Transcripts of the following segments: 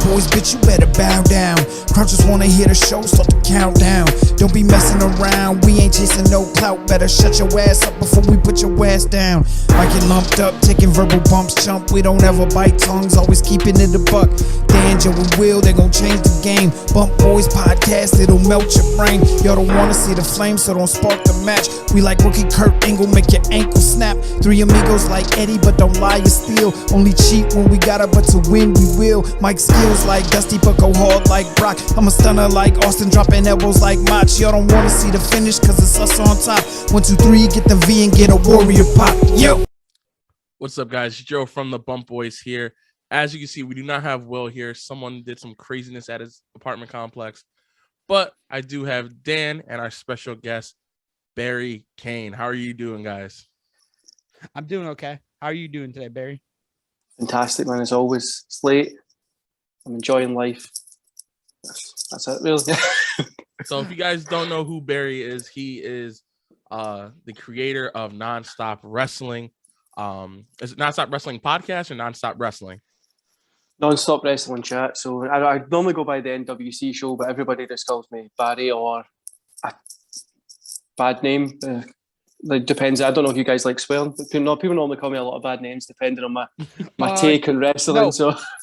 boys, bitch, you better bow down. Crowd just wanna hear the show, start the countdown. Don't be messing around, we ain't chasing no clout. Better shut your ass up before we put your ass down. Might get lumped up, taking verbal bumps, chump. We don't ever bite tongues, always keeping it a buck. Dan, Joe, and Will, they gon' change the game. Bump Boys podcast, it'll melt your brain. Y'all don't wanna see the flame, so don't spark the match. We like rookie Kurt Angle, make your ankle snap. Three amigos like Eddie, but don't lie, you steal. Only cheat when we gotta, but to win we will. Mike skills like Dusty, but go hard like Brock. I'm a stunner like Austin, dropping elbows like Mach. Y'all don't wanna see the finish, cause it's us on top. 1, 2, 3, get the V and get a warrior pop. Yo! What's up, guys? Joe from the Bump Boys here. As you can see, we do not have Will here. Someone did some craziness at his apartment complex. But I do have Dan and our special guest, Barry Kane. How are you doing, guys? I'm doing okay. How are you doing today, Barry? Fantastic, man. As always, it's late. I'm enjoying life. That's it, really. So if you guys don't know who Barry is, he is the creator of NonStop Wrestling. Is it NonStop Wrestling Podcast or NonStop Wrestling? NonStop Wrestling Chat. So I normally go by the NWC show, but everybody just calls me Barry or a bad name. It depends. I don't know if you guys like swearing. People normally call me a lot of bad names depending on my take on wrestling.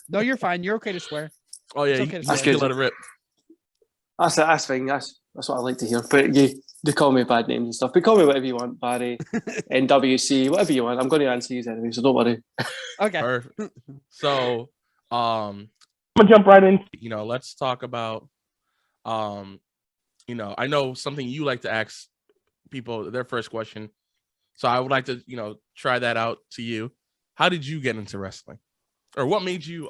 No, you're fine. You're okay to swear. Oh yeah, okay you can let it rip. That's fine. That's what I like to hear. But they call me bad names and stuff. But call me whatever you want, Barry, NWC, whatever you want. I'm going to answer you anyway, so don't worry. Okay. Perfect. So, I'm gonna jump right in. Let's talk about, I know something you like to ask people their first question. So I would like to, try that out to you. How did you get into wrestling, or what made you,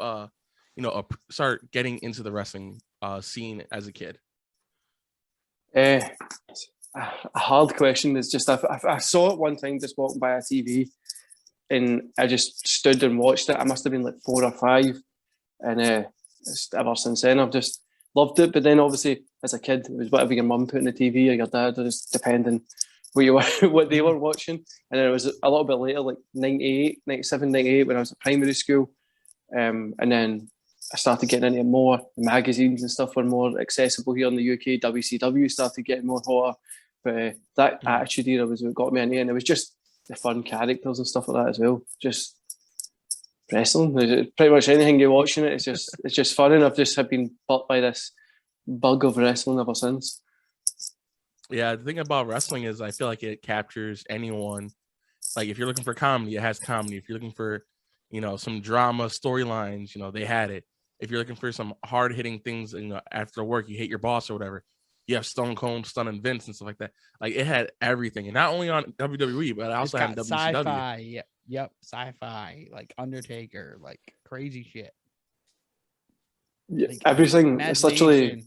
start getting into the wrestling scene as a kid? A hard question. Is just I saw it one time just walking by a TV, and I just stood and watched it. I must have been like 4 or 5, and ever since then I've just loved it. But then obviously as a kid, it was whatever your mum put in the TV or your dad, or just depending what they were watching. And then it was a little bit later, like 98, 97, 98, when I was at primary school, and then I started getting into more magazines and stuff were more accessible here in the UK. WCW started getting more hotter, but that Attitude Era was what got me into it, and it was just the fun characters and stuff like that as well. Just wrestling, pretty much anything you're watching it's just fun, and I've just been bought by this bug of wrestling ever since. Yeah, the thing about wrestling is I feel like it captures anyone. Like if you're looking for comedy, it has comedy. If you're looking for, some drama storylines, they had it. If you're looking for some hard-hitting things, after work, you hate your boss or whatever, you have Stone Cold Stunning Vince and stuff like that. Like it had everything, and not only on WWE, but I also had WCW. Sci-fi, yep, sci-fi, like Undertaker, like crazy shit. Yeah, like, everything. It's literally,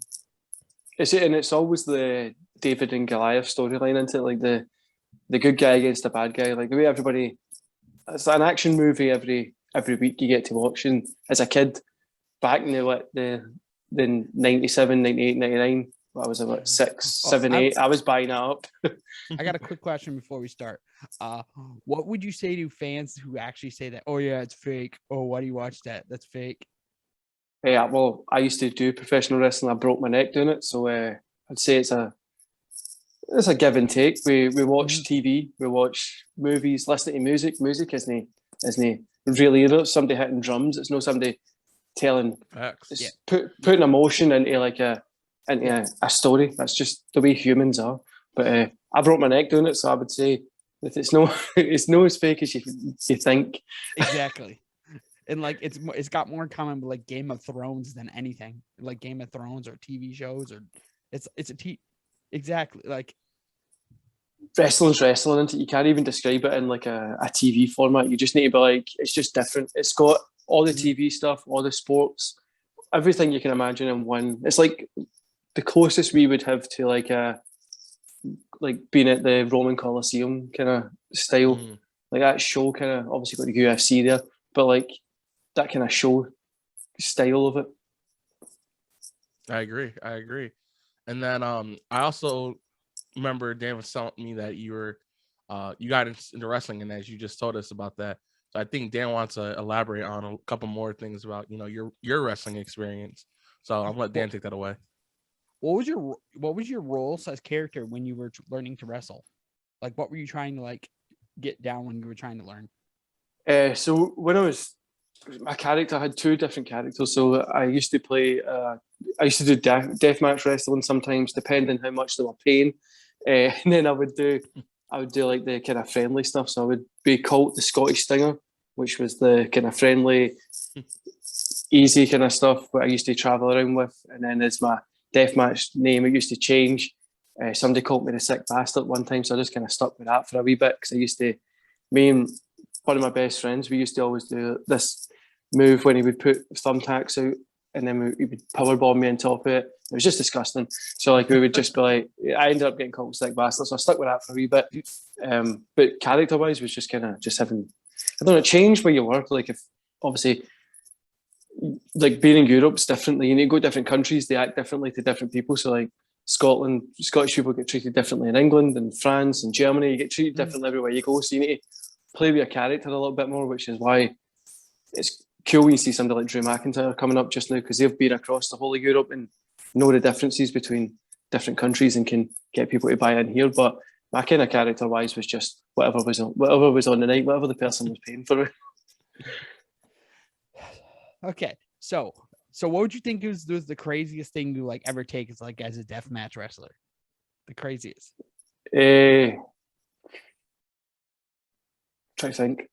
it's always the David and Goliath storyline, isn't it? Like the good guy against the bad guy. Like the way everybody, it's an action movie every week you get to watch. And as a kid, back in the 97, 98, 99, I was about 6, 7, 8. I was buying that up. I got a quick question before we start. What would you say to fans who actually say that, oh yeah, it's fake? Oh, why do you watch that? That's fake. Yeah, well, I used to do professional wrestling. I broke my neck doing it, so I'd say it's a give and take. We watch TV, we watch movies, listen to music. Music isn't really somebody hitting drums. It's not somebody telling, putting emotion into like a story. That's just the way humans are. But I broke my neck doing it, so I would say that it's no as fake as you think. Exactly. And like it's got more in common with like Game of Thrones than anything. Like Game of Thrones or TV shows, or exactly like wrestling's wrestling, and you can't even describe it in like a TV format. You just need to be like, it's just different. It's got all the TV stuff, all the sports, everything you can imagine in one. It's like the closest we would have to like being at the Roman Colosseum kind of style. Like that show kind of obviously got the UFC there, but like that kind of show style of it. I agree. And then I also remember Dan was telling me that you got into wrestling, and as you just told us about that, So I think Dan wants to elaborate on a couple more things about your wrestling experience. So I'm gonna let Dan take that away. What was your role as character when you were learning to wrestle? Like, what were you trying to like get down when you were trying to learn? So when my character had two different characters. So I used to play. I used to do deathmatch wrestling sometimes, depending how much they were paying. And then I would do like the kind of friendly stuff. So I would be called the Scottish Stinger, which was the kind of friendly, easy kind of stuff that I used to travel around with. And then as my deathmatch name, it used to change. Somebody called me the Sick Bastard one time, so I just kind of stuck with that for a wee bit because me and one of my best friends, we used to always do this move when he would put thumbtacks out and then he would powerbomb me on top of it. It was just disgusting. So like we would just be like, I ended up getting called Sick Bastard, so I stuck with that for a wee bit. But character-wise was just kind of just having, I don't know, change where you work. Like if obviously, like being in Europe's differently. You need to go to different countries, they act differently to different people. So like Scottish people get treated differently in England and France and Germany. You get treated differently everywhere you go. So you need to play with your character a little bit more, which is why it's cool when you see somebody like Drew McIntyre coming up just now, because they've been across the whole of Europe and know the differences between different countries and can get people to buy in here. But my kind of character wise was just whatever was on the night, whatever the person was paying for it. Okay, so what would you think was the craziest thing you like ever take as a deathmatch wrestler? The craziest. Try to think.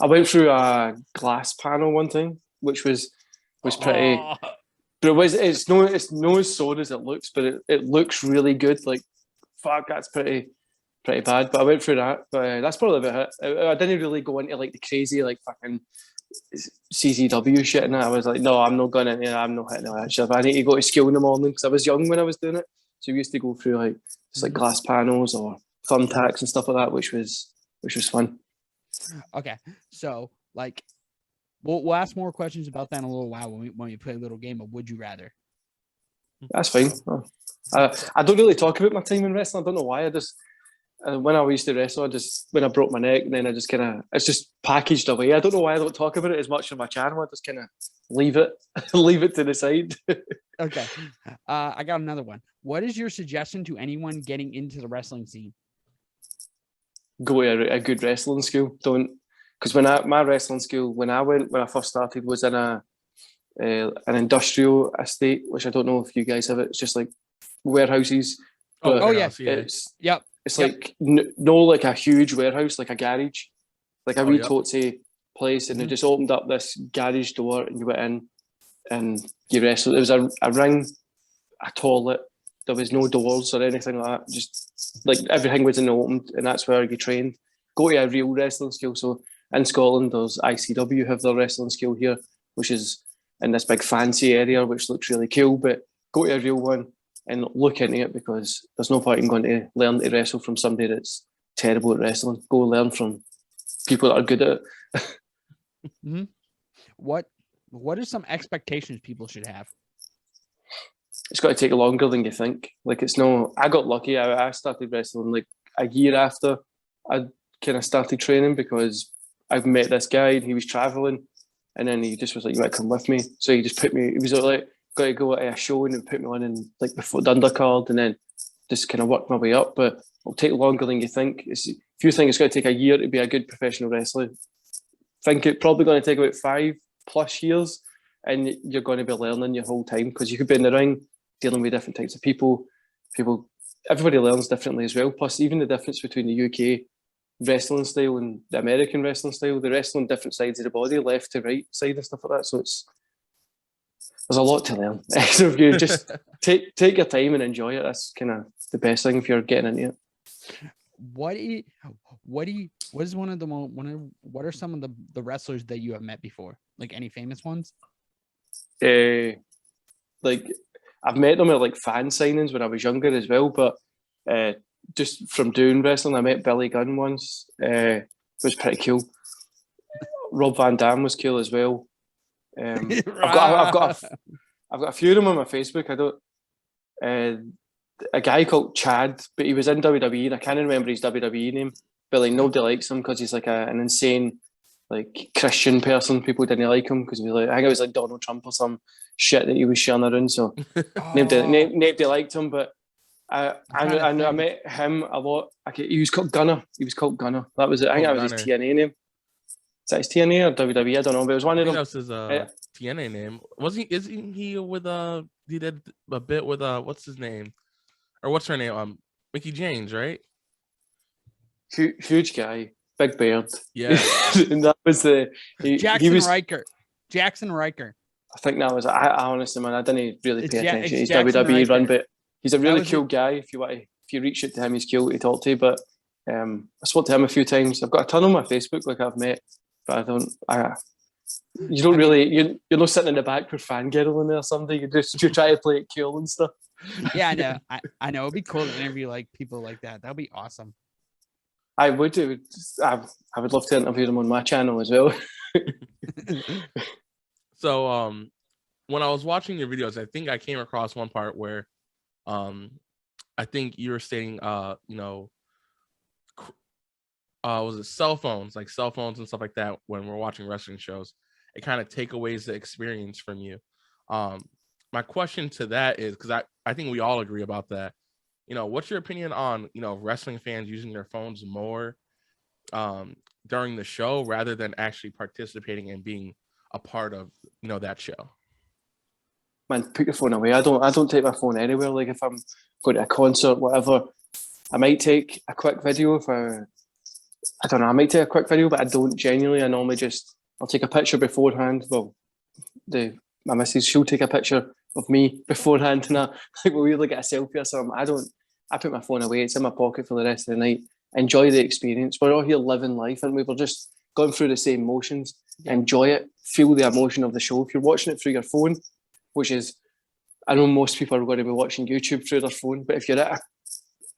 I went through a glass panel one time, which was pretty. But it's no as sore as it looks, but it looks really good. Like, fuck, that's pretty bad. But I went through that. But that's probably about it. I didn't really go into like the crazy like fucking CZW shit and that. I was like, no, I'm not going in. I'm not hitting that shit. I need to go to school in the morning because I was young when I was doing it. So we used to go through like just like glass panels or thumbtacks and stuff like that, which was fun. Okay, so like, we'll ask more questions about that in a little while when we play a little game of Would You Rather. That's fine. I don't really talk about my time in wrestling. I don't know why. I just when I used to wrestle, when I broke my neck, and then I just kind of it's just packaged away. I don't know why I don't talk about it as much on my channel. I just kind of leave it to the side. Okay, I got another one. What is your suggestion to anyone getting into the wrestling scene? Go to a good wrestling school. Don't, because my wrestling school when I first started was in an industrial estate, which I don't know if you guys have it. It's just like warehouses. Yes, It's like no like a huge warehouse, like a garage, like a wee totsy place, and they just opened up this garage door and you went in and you wrestled. There was a ring, a toilet. There was no doors or anything like that. Just like everything was in the open, and that's where you trained. Go to a real wrestling school. So in Scotland, there's ICW have their wrestling school here, which is in this big fancy area, which looks really cool. But go to a real one and look into it, because there's no point in going to learn to wrestle from somebody that's terrible at wrestling. Go learn from people that are good at it. What are some expectations people should have? It's got to take longer than you think. Like I got lucky. I started wrestling like a year after I kind of started training, because I've met this guy and he was traveling, and then he just was like, "You might come with me." So he just put me. He was like, "Got to go to a show," and he put me on in like before the undercard, and then just kind of worked my way up. But it'll take longer than you think. If you think it's going to take a year to be a good professional wrestler, think it's probably going to take about 5+ years, and you're going to be learning your whole time, because you could be in the ring dealing with different types of people. Everybody learns differently as well. Plus, even the difference between the UK wrestling style and the American wrestling style, they wrestle on different sides of the body, left to right side and stuff like that. So there's a lot to learn. So if you just take your time and enjoy it, that's kind of the best thing if you're getting into it. What are some of the wrestlers that you have met before? Like any famous ones? Like I've met them at like fan signings when I was younger as well, but just from doing wrestling, I met Billy Gunn once. It was pretty cool. Rob Van Dam was cool as well. I've got a few of them on my Facebook. A guy called Chad, but he was in WWE, and I can't remember his WWE name. But like nobody likes him because he's like an insane like Christian person. People didn't like him because I think it was like Donald Trump or some shit that he was sharing around. So nobody liked him, but I met him a lot. He was called Gunner. That was it. I think that was his TNA name. Is that his TNA or WWE? I don't know, but it was one of them. That was his TNA name. Isn't he with he did a bit with what's his name? Or what's her name? Mickey James, right? Huge guy, big beard. Yeah. And that was Jackson Riker. I think that was. I honestly, man, I didn't really pay attention to his WWE run, but he's a really cool guy. If you reach out to him, he's cool to talk to. But I spoke to him a few times. I've got a ton on my Facebook, like I've met, but I don't. You don't really. You're not sitting in the back with fangirl in there or something. You try to play it cool and stuff. Yeah, I know. I know. It'd be cool to interview like people like that. That'd be awesome. I would do. I would love to interview them on my channel as well. So, when I was watching your videos, I think I came across one part where, I think you were stating, was it cell phones and stuff like that when we're watching wrestling shows, it kind of take away the experience from you. My question to that is, because I think we all agree about that. What's your opinion on, wrestling fans using their phones more during the show rather than actually participating and being a part of, that show? Man, put your phone away. I don't take my phone anywhere. Like if I'm going to a concert, whatever, I might take a quick video I might take a quick video, but I don't genuinely. I normally I'll take a picture beforehand. Well, my missus, she'll take a picture of me beforehand, and we'll either get a selfie or something. I put my phone away. It's in my pocket for the rest of the night. Enjoy the experience. We're all here living life, and we're just going through the same motions. Enjoy it. Feel the emotion of the show. If you're watching it through your phone, which is, I know most people are going to be watching YouTube through their phone, but if you're at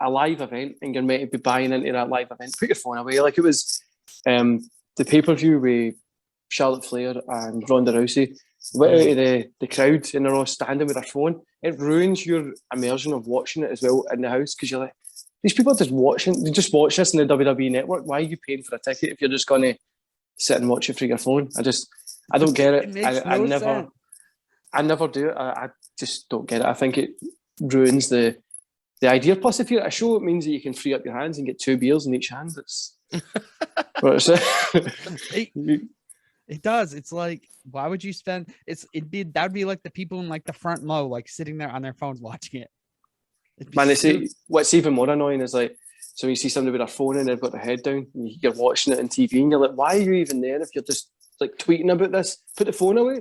a live event and you're meant to be buying into that live event, put your phone away. Like it was the pay-per-view with Charlotte Flair and Ronda Rousey. Went out of the crowd and they're all standing with their phone. It ruins your immersion of watching it as well in the house, because you're like, these people are just watching. They just watch this in the WWE network. Why are you paying for a ticket if you're just going to sit and watch it through your phone? I don't get it. I never do it. I just don't get it. I think it ruins the idea. Plus, if you're at a show, it means that you can free up your hands and get 2 beers in each hand. It does. It's like, why would you spend? That'd be like the people in like the front row, like sitting there on their phones watching it. Man, what's even more annoying is like, so you see somebody with their phone and they've got their head down, and you're watching it on TV, and you're like, why are you even there if you're just like tweeting about this? Put the phone away.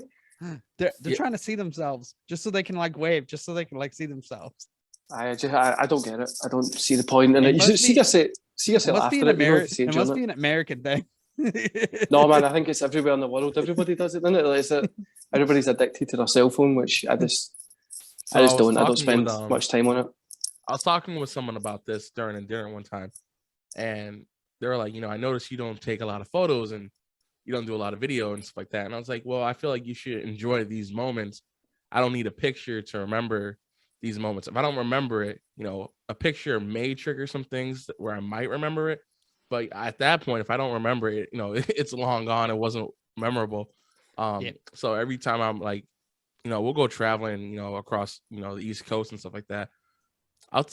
They're trying to see themselves just so they can like wave, just so they can like see themselves. I don't get it. I don't see the point in it. You see yourself after it. It must be an American thing. No, man, I think it's everywhere in the world. Everybody does it, isn't it? Like, everybody's addicted to their cell phone, which I don't spend much time on it. I was talking with someone about this during a dinner one time, and they were like, I noticed you don't take a lot of photos and you don't do a lot of video and stuff like that. And I was like, well, I feel like you should enjoy these moments. I don't need a picture to remember these moments. If I don't remember it, a picture may trigger some things where I might remember it. But at that point, if I don't remember it, it's long gone. It wasn't memorable. So every time I'm like, we'll go traveling, across, the East Coast and stuff like that. I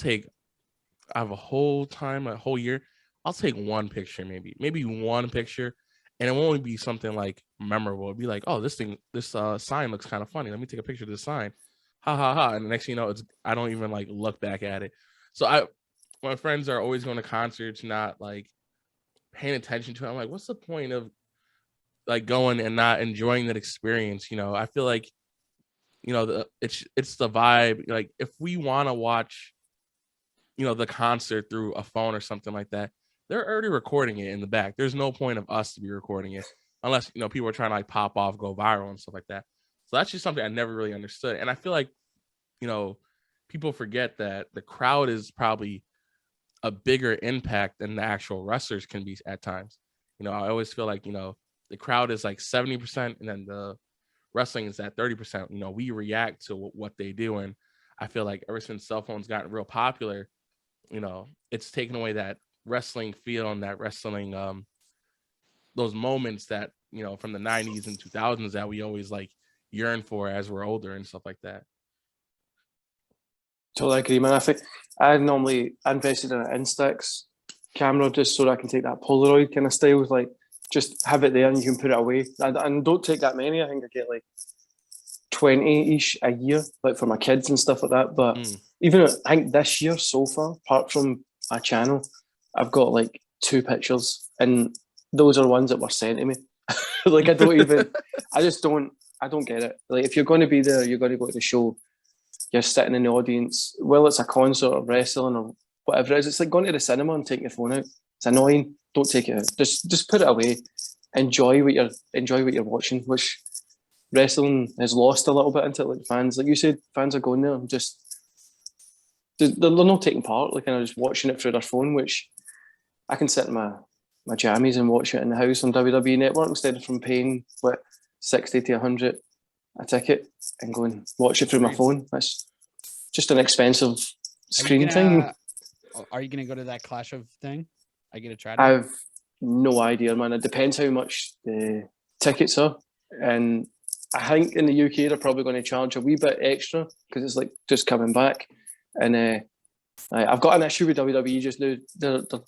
have a whole year. I'll take one picture, maybe one picture. And it won't be something like memorable. It'd be like, oh, this sign looks kind of funny. Let me take a picture of this sign. Ha ha ha. And the next thing you know, I don't even like look back at it. So my friends are always going to concerts, not like paying attention to it. I'm like, what's the point of like going and not enjoying that experience? I feel like, it's the vibe. Like if we want to watch, the concert through a phone or something like that, they're already recording it in the back. There's no point of us to be recording it unless, people are trying to like pop off, go viral and stuff like that. So that's just something I never really understood. And I feel like, people forget that the crowd is probably a bigger impact than the actual wrestlers can be at times. I always feel like, the crowd is like 70% and then the wrestling is at 30%. We react to what they do. And I feel like ever since cell phones gotten real popular, it's taken away that wrestling feel and that wrestling those moments that, from the 90s and 2000s that we always like yearn for as we're older and stuff like that. Totally agree, man. I think I invested in an Instax camera just so that I can take that Polaroid kind of style, like just have it there and you can put it away. And don't take that many. I think I get like 20-ish a year, like for my kids and stuff like that. But even I think this year so far, apart from my channel, I've got like 2 pictures, and those are ones that were sent to me. Like I don't get it. Like if you're going to be there, you're going to go to the show. You're sitting in the audience. Well, it's a concert or wrestling or whatever it is. It's like going to the cinema and taking your phone out. It's annoying. Don't take it out. Just put it away. Enjoy what you're watching. Which wrestling has lost a little bit into it. Like fans, like you said, fans are going there and just they're not taking part. Like, just watching it through their phone, which I can sit in my jammies and watch it in the house on WWE Network instead of from paying 60 to 100 a ticket and go and watch it through my phone. That's just an expensive screen thing. Are you gonna go to that Clash of thing? Are you gonna try? I have no idea, man. It depends how much the tickets are, and I think in the UK they're probably going to charge a wee bit extra because it's like just coming back. And I've got an issue with WWE just now. The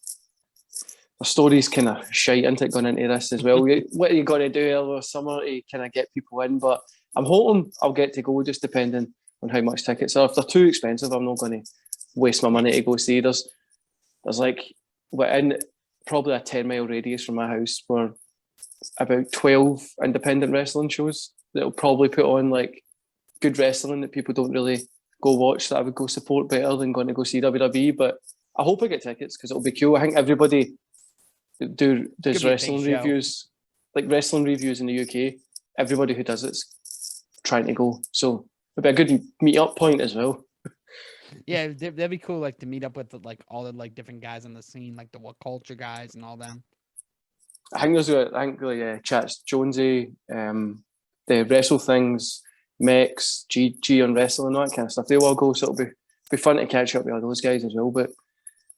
story's kind of shite, isn't it, going into this as well? What are you going to do over summer to kind of get people in? But I'm hoping I'll get to go, just depending on how much tickets are. If they're too expensive, I'm not going to waste my money to go see. There's like, we're in probably a 10-mile radius from my house where about 12 independent wrestling shows that'll probably put on like good wrestling that people don't really go watch, that I would go support better than going to go see WWE. But I hope I get tickets because it'll be cool. I think everybody does wrestling reviews, like wrestling reviews in the UK. Everybody who does it's trying to go, so it'll be a good meet up point as well. Yeah, that'd be cool, like to meet up with like all the like different guys on the scene, like the What Culture guys and all them. I think Chats Jonesy, the Wrestle Things, Mex, G on wrestling, all that kind of stuff. They'll all go, so it'll be fun to catch up with all those guys as well. But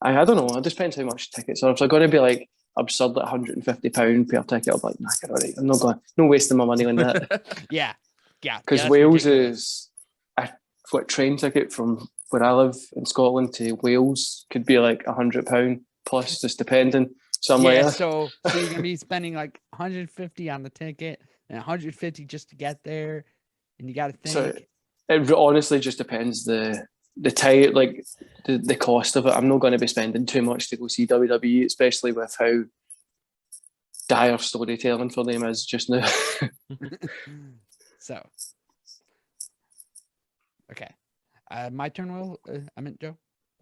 I don't know. It just depends how much tickets are. If they're going to be like absurd, like £150 per ticket, I'm like, nah, get all right. I'm not going. No wasting my money on that. yeah. Because Wales is a train ticket from where I live in Scotland to Wales could be like £100 plus, just depending. So I'm like, so you're gonna be spending like 150 on the ticket and 150 just to get there, and you got to think. So it honestly just depends the time, like the cost of it. I'm not going to be spending too much to go see WWE, especially with how dire storytelling for them is just now. So, okay, my turn. Will I meant Joe?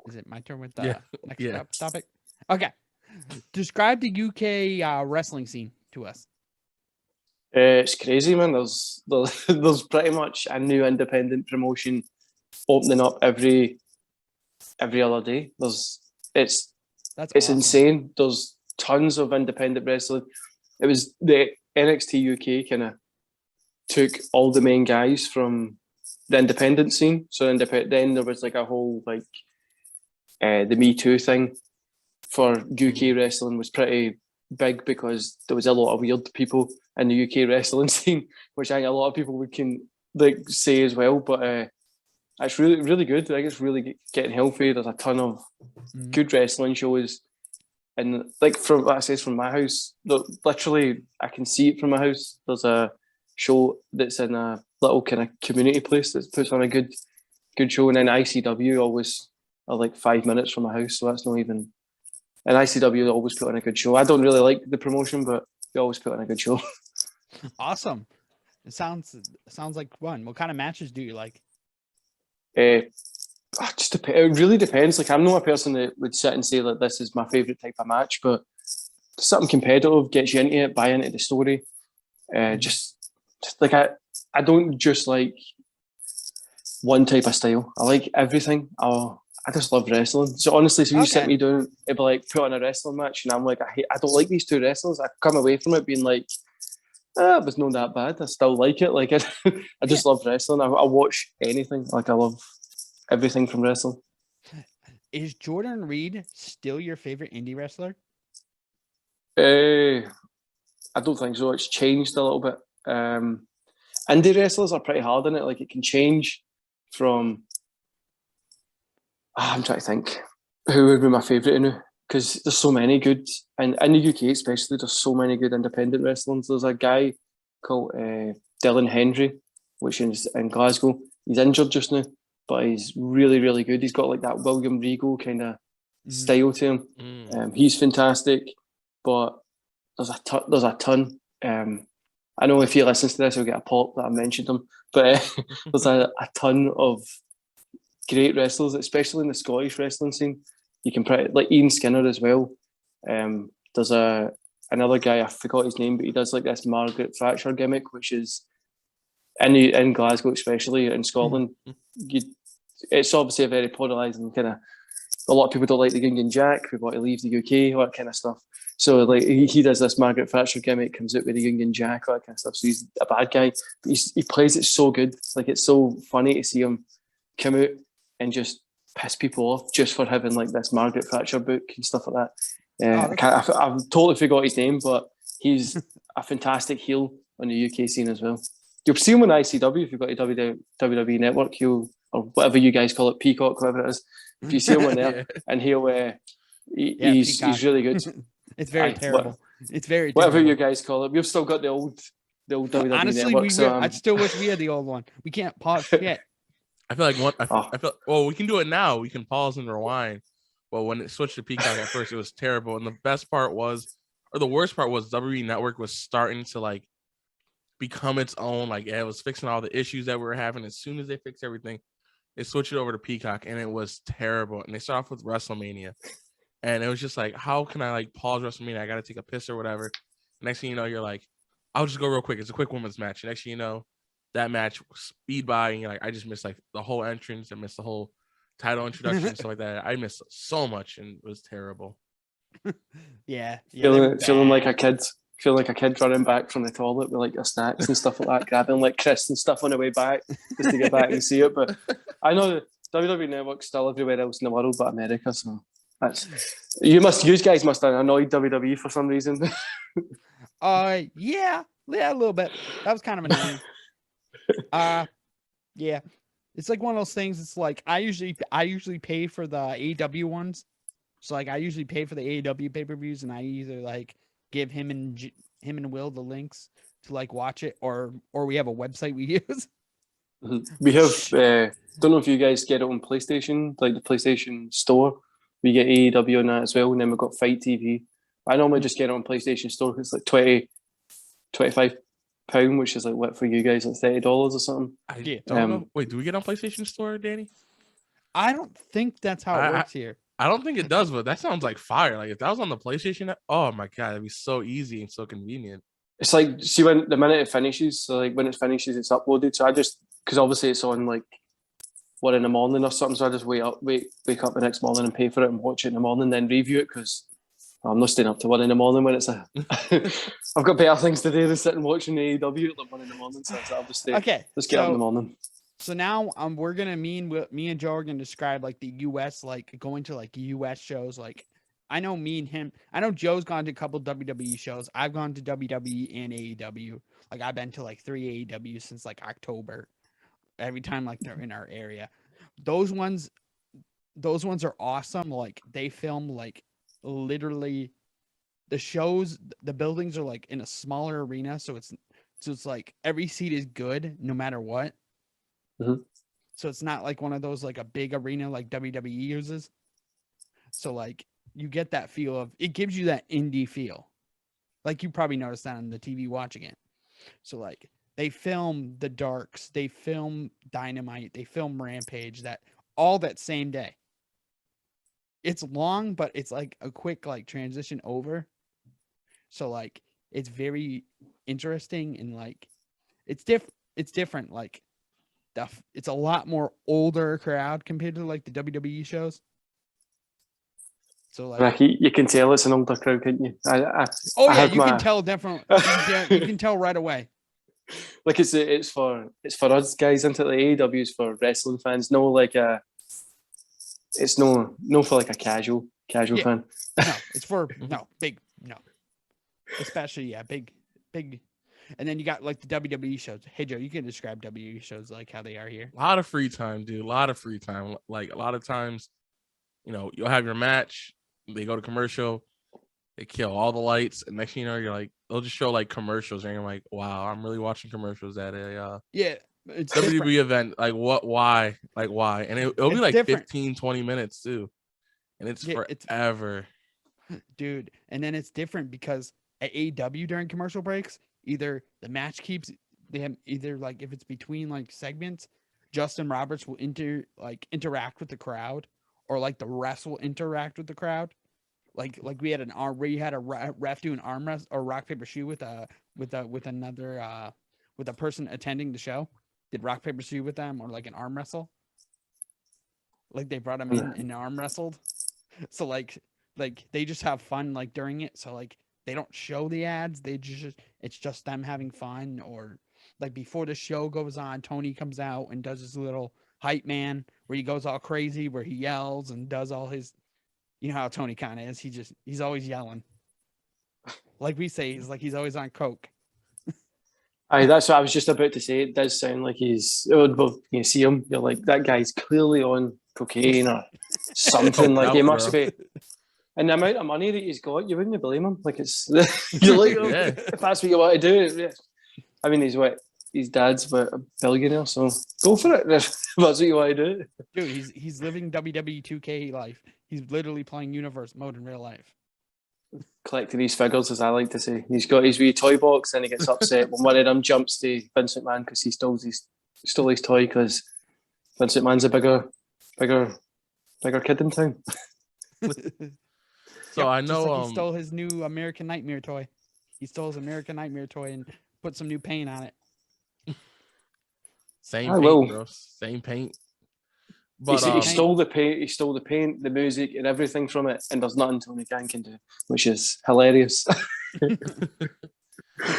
Is it my turn with the next topic? Okay, describe the UK wrestling scene to us. It's crazy, man. There's pretty much a new independent promotion opening up every other day. It's awesome. Insane. There's tons of independent wrestling. It was the NXT UK kind of took all the main guys from the independent scene. So then there was like a whole like the Me Too thing for UK wrestling was pretty big because there was a lot of weird people in the UK wrestling scene, which I think a lot of people can like say as well. But it's really, really good. I think it's really getting healthy. There's a ton of good wrestling shows, and like from what I says from my house, literally I can see it from my house. There's a show that's in a little kind of community place that puts on a good show, and then ICW always are like 5 minutes from my house, so that's not even. And ICW always put on a good show. I don't really like the promotion, but they always put on a good show. Awesome. It sounds like fun. What kind of matches do you like? It really depends. Like, I'm not a person that would sit and say that this is my favourite type of match, but something competitive gets you into it, buy into the story. Just like I don't just like one type of style. I like everything. I just love wrestling. So honestly, so you sit me down, it'd be like put on a wrestling match, and I'm like, I don't like these two wrestlers. I come away from it being like, it was not that bad. I still like it. Like I just love wrestling. I watch anything. Like I love everything from wrestling. Is Jordan Reed still your favorite indie wrestler? I don't think so. It's changed a little bit. Indie wrestlers are pretty hard in it. Like, it can change from. I'm trying to think who would be my favourite now, because there's so many good, and in the UK especially, there's so many good independent wrestlers. There's a guy called Dylan Hendry, which is in Glasgow. He's injured just now, but he's really, really good. He's got like that William Regal kind of style to him. He's fantastic, but there's a ton. I know if he listens to this, he'll get a pop that I mentioned him, but there's a ton of great wrestlers, especially in the Scottish wrestling scene. You can like Ian Skinner as well. There's another guy, I forgot his name, but he does like this Margaret Thatcher gimmick, which is in Glasgow, especially in Scotland. It's obviously a very polarising kind of. A lot of people don't like the Union Jack. We want to leave the UK, all that kind of stuff. So like he does this Margaret Thatcher gimmick, comes out with the Union Jack, all that kind of stuff. So he's a bad guy, but he plays it so good. Like, it's so funny to see him come out and just piss people off just for having like this Margaret Thatcher book and stuff like that. I've totally forgot his name, but he's a fantastic heel on the UK scene as well. You'll see him on ICW if you've got a WWE Network, or whatever you guys call it, Peacock, whatever it is. If you see him on there, and he's really good. It's very terrible. It's very whatever terrible. you guys call it. We've still got the old WWE Honestly, Network. I still wish we had the old one. We can't pause yet. I feel like I feel. Well, we can do it now. We can pause and rewind. Well, when it switched to Peacock at first, it was terrible, and the best part was, or the worst part was, WWE Network was starting to like become its own. Like, it was fixing all the issues that we were having. As soon as they fixed everything, they switched it over to Peacock, and it was terrible. And they start off with WrestleMania, and it was just like, how can I like pause WrestleMania? I got to take a piss or whatever. Next thing you know, you're like, I'll just go real quick. It's a quick women's match. Next thing you know, that match speed by, and you're like, I just missed like the whole entrance. I missed the whole title introduction and stuff like that. I missed so much, and it was terrible. Yeah, feeling like a kid. Feel like a kid running back from the toilet with like your snacks and stuff like that, grabbing like crisps and stuff on the way back just to get back and see it. But I know the WWE Network's still everywhere else in the world but America, so that's you guys must have annoyed WWE for some reason. Yeah, a little bit. That was kind of annoying. Yeah. It's like one of those things. It's like I usually pay for the AEW ones. So like I usually pay for the AEW pay-per-views, and I either like give him and Will the links to like watch it, or we have a website we use. We have don't know if you guys get it on PlayStation, like the PlayStation Store. We get AEW on that as well, and then we've got Fight TV. I normally just get it on PlayStation Store because it's like £25, which is like what for you guys, like $30 or something. I don't know. Wait, do we get on PlayStation Store, Danny? I don't think that's how it works here. I don't think it does, but that sounds like fire. Like if that was on the PlayStation, oh my god, it'd be so easy and so convenient. It's like, see, when the minute it finishes, so like when it finishes, it's uploaded. So I just, because obviously it's on like 1 a.m. or something, so I just wake up the next morning and pay for it and watch it in the morning, then review it, because I'm not staying up to 1 a.m. when it's a. I've got better things to do than sit and watching the AEW at like 1 a.m. So I'll just stay. Okay, let's get up in the morning. So now we're gonna me and Joe are gonna describe like the US, like going to like US shows. Like I know Joe's gone to a couple WWE shows. I've gone to WWE and AEW. Like I've been to like 3 AEW since like October. Every time like they're in our area. Those ones are awesome. Like they film like literally the shows, the buildings are like in a smaller arena, so it's like every seat is good no matter what. Mm-hmm. So it's not like one of those like a big arena like WWE uses. So like you get that feel of, it gives you that indie feel. Like you probably noticed that on the TV watching it. So like they film the Darks, they film Dynamite, they film Rampage, that same day. It's long, but it's like a quick like transition over. So like it's very interesting, and like it's different. Like it's a lot more older crowd compared to like the WWE shows. So like you can tell it's an older crowd, can't you? Can tell definitely. You can tell right away. Like it's for us guys into the AEW's for wrestling fans. No, like it's no for like a casual fan. No, it's for big, especially big. big. And then you got like the WWE shows. Hey Joe, you can describe WWE shows like how they are here. A lot of free time, dude. A lot of free time. Like a lot of times, you'll have your match. They go to commercial. They kill all the lights, and next thing you know, you're like, they'll just show like commercials, and you're like, wow, I'm really watching commercials at a it's WWE different. event. Like what? Why? Like why? And it'll be It's like different. 15-20 minutes too, and it's forever. Dude, and then it's different because at AEW during commercial breaks, either the match keeps either like if it's between like segments, Justin Roberts will interact with the crowd, or like the ref will interact with the crowd. Like we had a ref do an arm wrestle or rock paper shoe with a person attending the show. Did rock paper shoe with them, or like an arm wrestle. Like they brought him in and arm wrestled. So like they just have fun like during it. So like they don't show the ads. It's just them having fun. Or like before the show goes on, Tony comes out and does his little hype man where he goes all crazy, where he yells and does all his. You know how Tony kind of is. He's always yelling. Like we say, he's always on coke. Aye, that's what I was just about to say. It does sound like he's. Well, you see him, you're like, that guy's clearly on cocaine or something. Like he must be. And the amount of money that he's got, you wouldn't blame him. Like it's, you're like, if that's what you want to do. Yeah. I mean, his dad's a billionaire, so go for it. If that's what you want to do. Dude, he's living WWE 2K life. He's literally playing universe mode in real life. Collecting these figures, as I like to say. He's got his wee toy box, and he gets upset when one of them jumps to Vince McMahon because he stole his toy because Vince McMahon's a bigger kid in town. So I know like he stole his new American Nightmare toy. He stole his American Nightmare toy and put some new paint on it. Same paint, bro. Same paint. But he stole the paint, the music, and everything from it, and there's nothing Tony Khan can do, which is hilarious.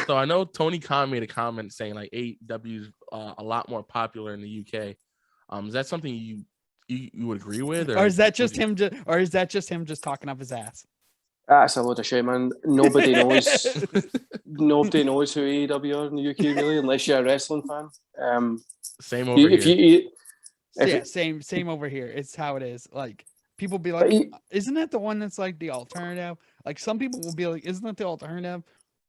So I know Tony Khan made a comment saying like AEW's a lot more popular in the UK. Is that something you would agree with, or is that just him? Just talking up his ass? That's a load of shit, man. Nobody knows. Nobody knows who AEW are in the UK really, unless you're a wrestling fan. Same over here. Same over here. It's how it is. Like people be like, isn't that the one that's like the alternative? Like some people will be like, isn't that the alternative?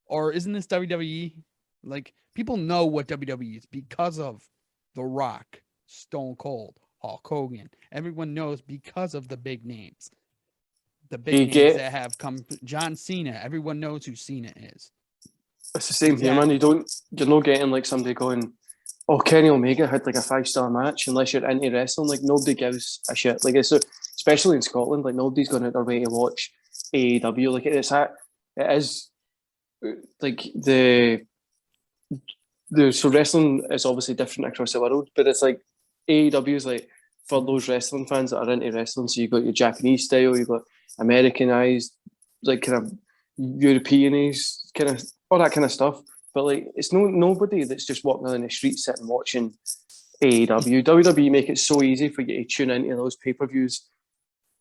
Or isn't this WWE? Like people know what WWE is because of The Rock, Stone Cold, Hulk Hogan. Everyone knows because of the big names. The big names that have come. John Cena. Everyone knows who Cena is. It's the same here, man. You're not getting like somebody going, oh, Kenny Omega had like a 5-star match, unless you're into wrestling. Like nobody gives a shit. Like it's especially in Scotland, like nobody's going out their way to watch AEW. Like it is like so wrestling is obviously different across the world, but it's like AEW is like for those wrestling fans that are into wrestling. So you've got your Japanese style, you've got Americanized, like kind of Europeanized, kind of all that kind of stuff. But like, it's nobody that's just walking down the street sitting watching AEW. WWE make it so easy for you to tune into those pay-per-views,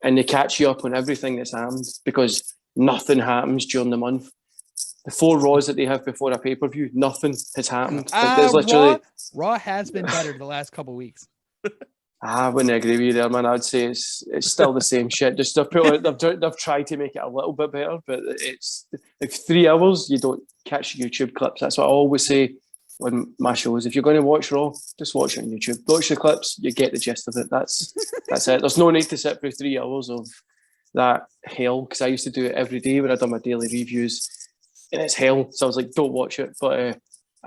and they catch you up on everything that's happened because nothing happens during the month. The 4 Raws that they have before a pay-per-view, nothing has happened. Like, there's literally Raw has been better the last couple of weeks. I wouldn't agree with you there, man. I'd say it's still the same shit. Just they've tried to make it a little bit better, but it's like 3 hours. You don't catch YouTube clips. That's what I always say on my shows. If you're going to watch Raw, just watch it on YouTube. Watch the clips. You get the gist of it. That's it. There's no need to sit through 3 hours of that hell, because I used to do it every day when I done my daily reviews, and it's hell. So I was like, don't watch it. But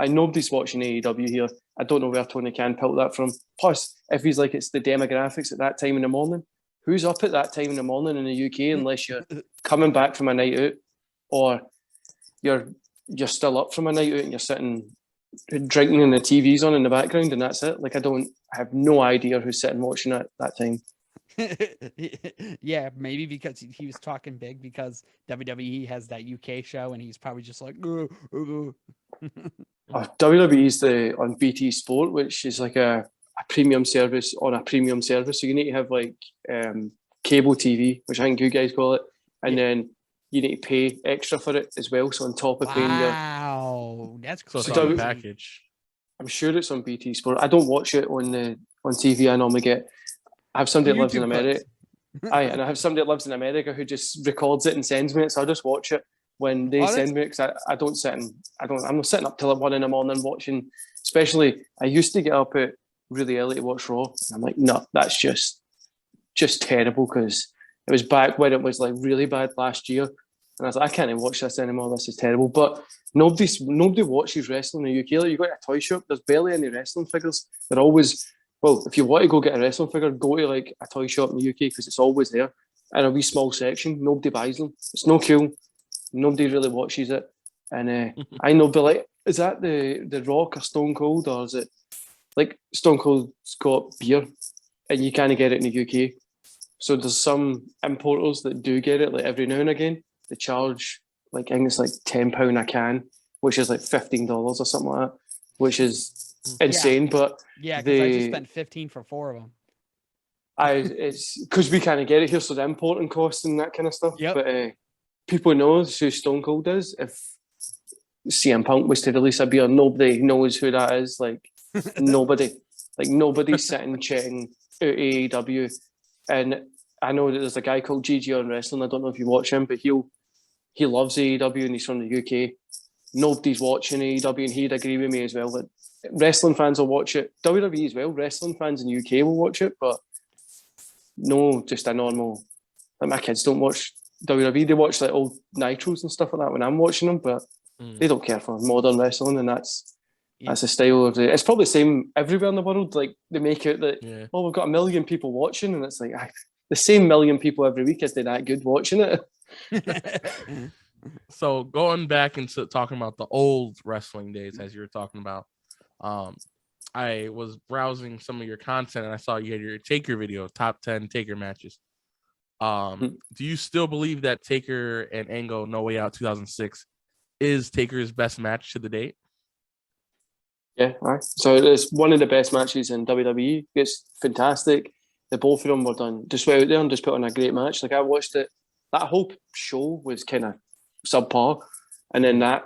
nobody's watching AEW here. I don't know where Tony Khan pulled that from. Plus, if he's like, it's the demographics at that time in the morning, who's up at that time in the morning in the UK unless you're coming back from a night out, or you're still up from a night out and you're sitting drinking and the TV's on in the background and that's it. Like I have no idea who's sitting watching at that time. Yeah, maybe because he was talking big because WWE has that UK show and he's probably just like WWE's on BT Sport, which is like a premium service on a premium service. So you need to have like cable TV, which I think you guys call it, and then you need to pay extra for it as well. So on top of paying that's So it's crazy. on the package. I'm sure it's on BT Sport. I don't watch it on TV. I normally I have somebody that lives in YouTube America. clips. And I have somebody that lives in America who just records it and sends me it. So I just watch it when they send me it, because I don't sit and I'm not sitting up till 1 a.m. watching. Especially, I used to get up at really early to watch Raw. And I'm like, no, that's just terrible, because it was back when it was like really bad last year. And I was like, I can't even watch this anymore. This is terrible. But nobody watches wrestling in the UK. Like, you go to a toy shop, there's barely any wrestling figures. They're always, well, if you want to go get a wrestling figure, go to like a toy shop in the UK, because it's always there in a wee small section. Nobody buys them. It's no cool. Nobody really watches it. And I know, but like, is that the Rock or Stone Cold, or is it like Stone Cold's got beer and you can't get it in the UK? So there's some importers that do get it like every now and again. They charge like, I think it's like £10 a can, which is like $15 or something like that, which is insane. But yeah, because I just spent 15 for 4 of them. It's because we can't get it here, so the importing costs and that kind of stuff. Yep. But people know who Stone Cold is. If CM Punk was to release a beer, nobody knows who that is. Like nobody, like nobody's sitting checking out AEW. And I know that there's a guy called GG on Wrestling. I don't know if you watch him, but he loves AEW and he's from the UK. Nobody's watching AEW, and he'd agree with me as well that wrestling fans will watch it. WWE as well. Wrestling fans in the UK will watch it, but no, just a normal. Like, my kids don't watch WWE. They watch like old Nitros and stuff like that when I'm watching them, but they don't care for modern wrestling, and that's the style of it. It's probably the same everywhere in the world. Like, they make it that we've got 1 million people watching, and it's like the same 1 million people every week. Is they that good watching it? So going back into talking about the old wrestling days, as you were talking about, I was browsing some of your content and I saw you had your Taker video, top 10 Taker matches. Do you still believe that Taker and Angle No Way Out 2006 is Taker's best match to the date? Yeah, right. So it's one of the best matches in WWE. It's fantastic. The both of them were done. Just went out there and just put on a great match. Like, I watched it. That whole show was kind of subpar, and then that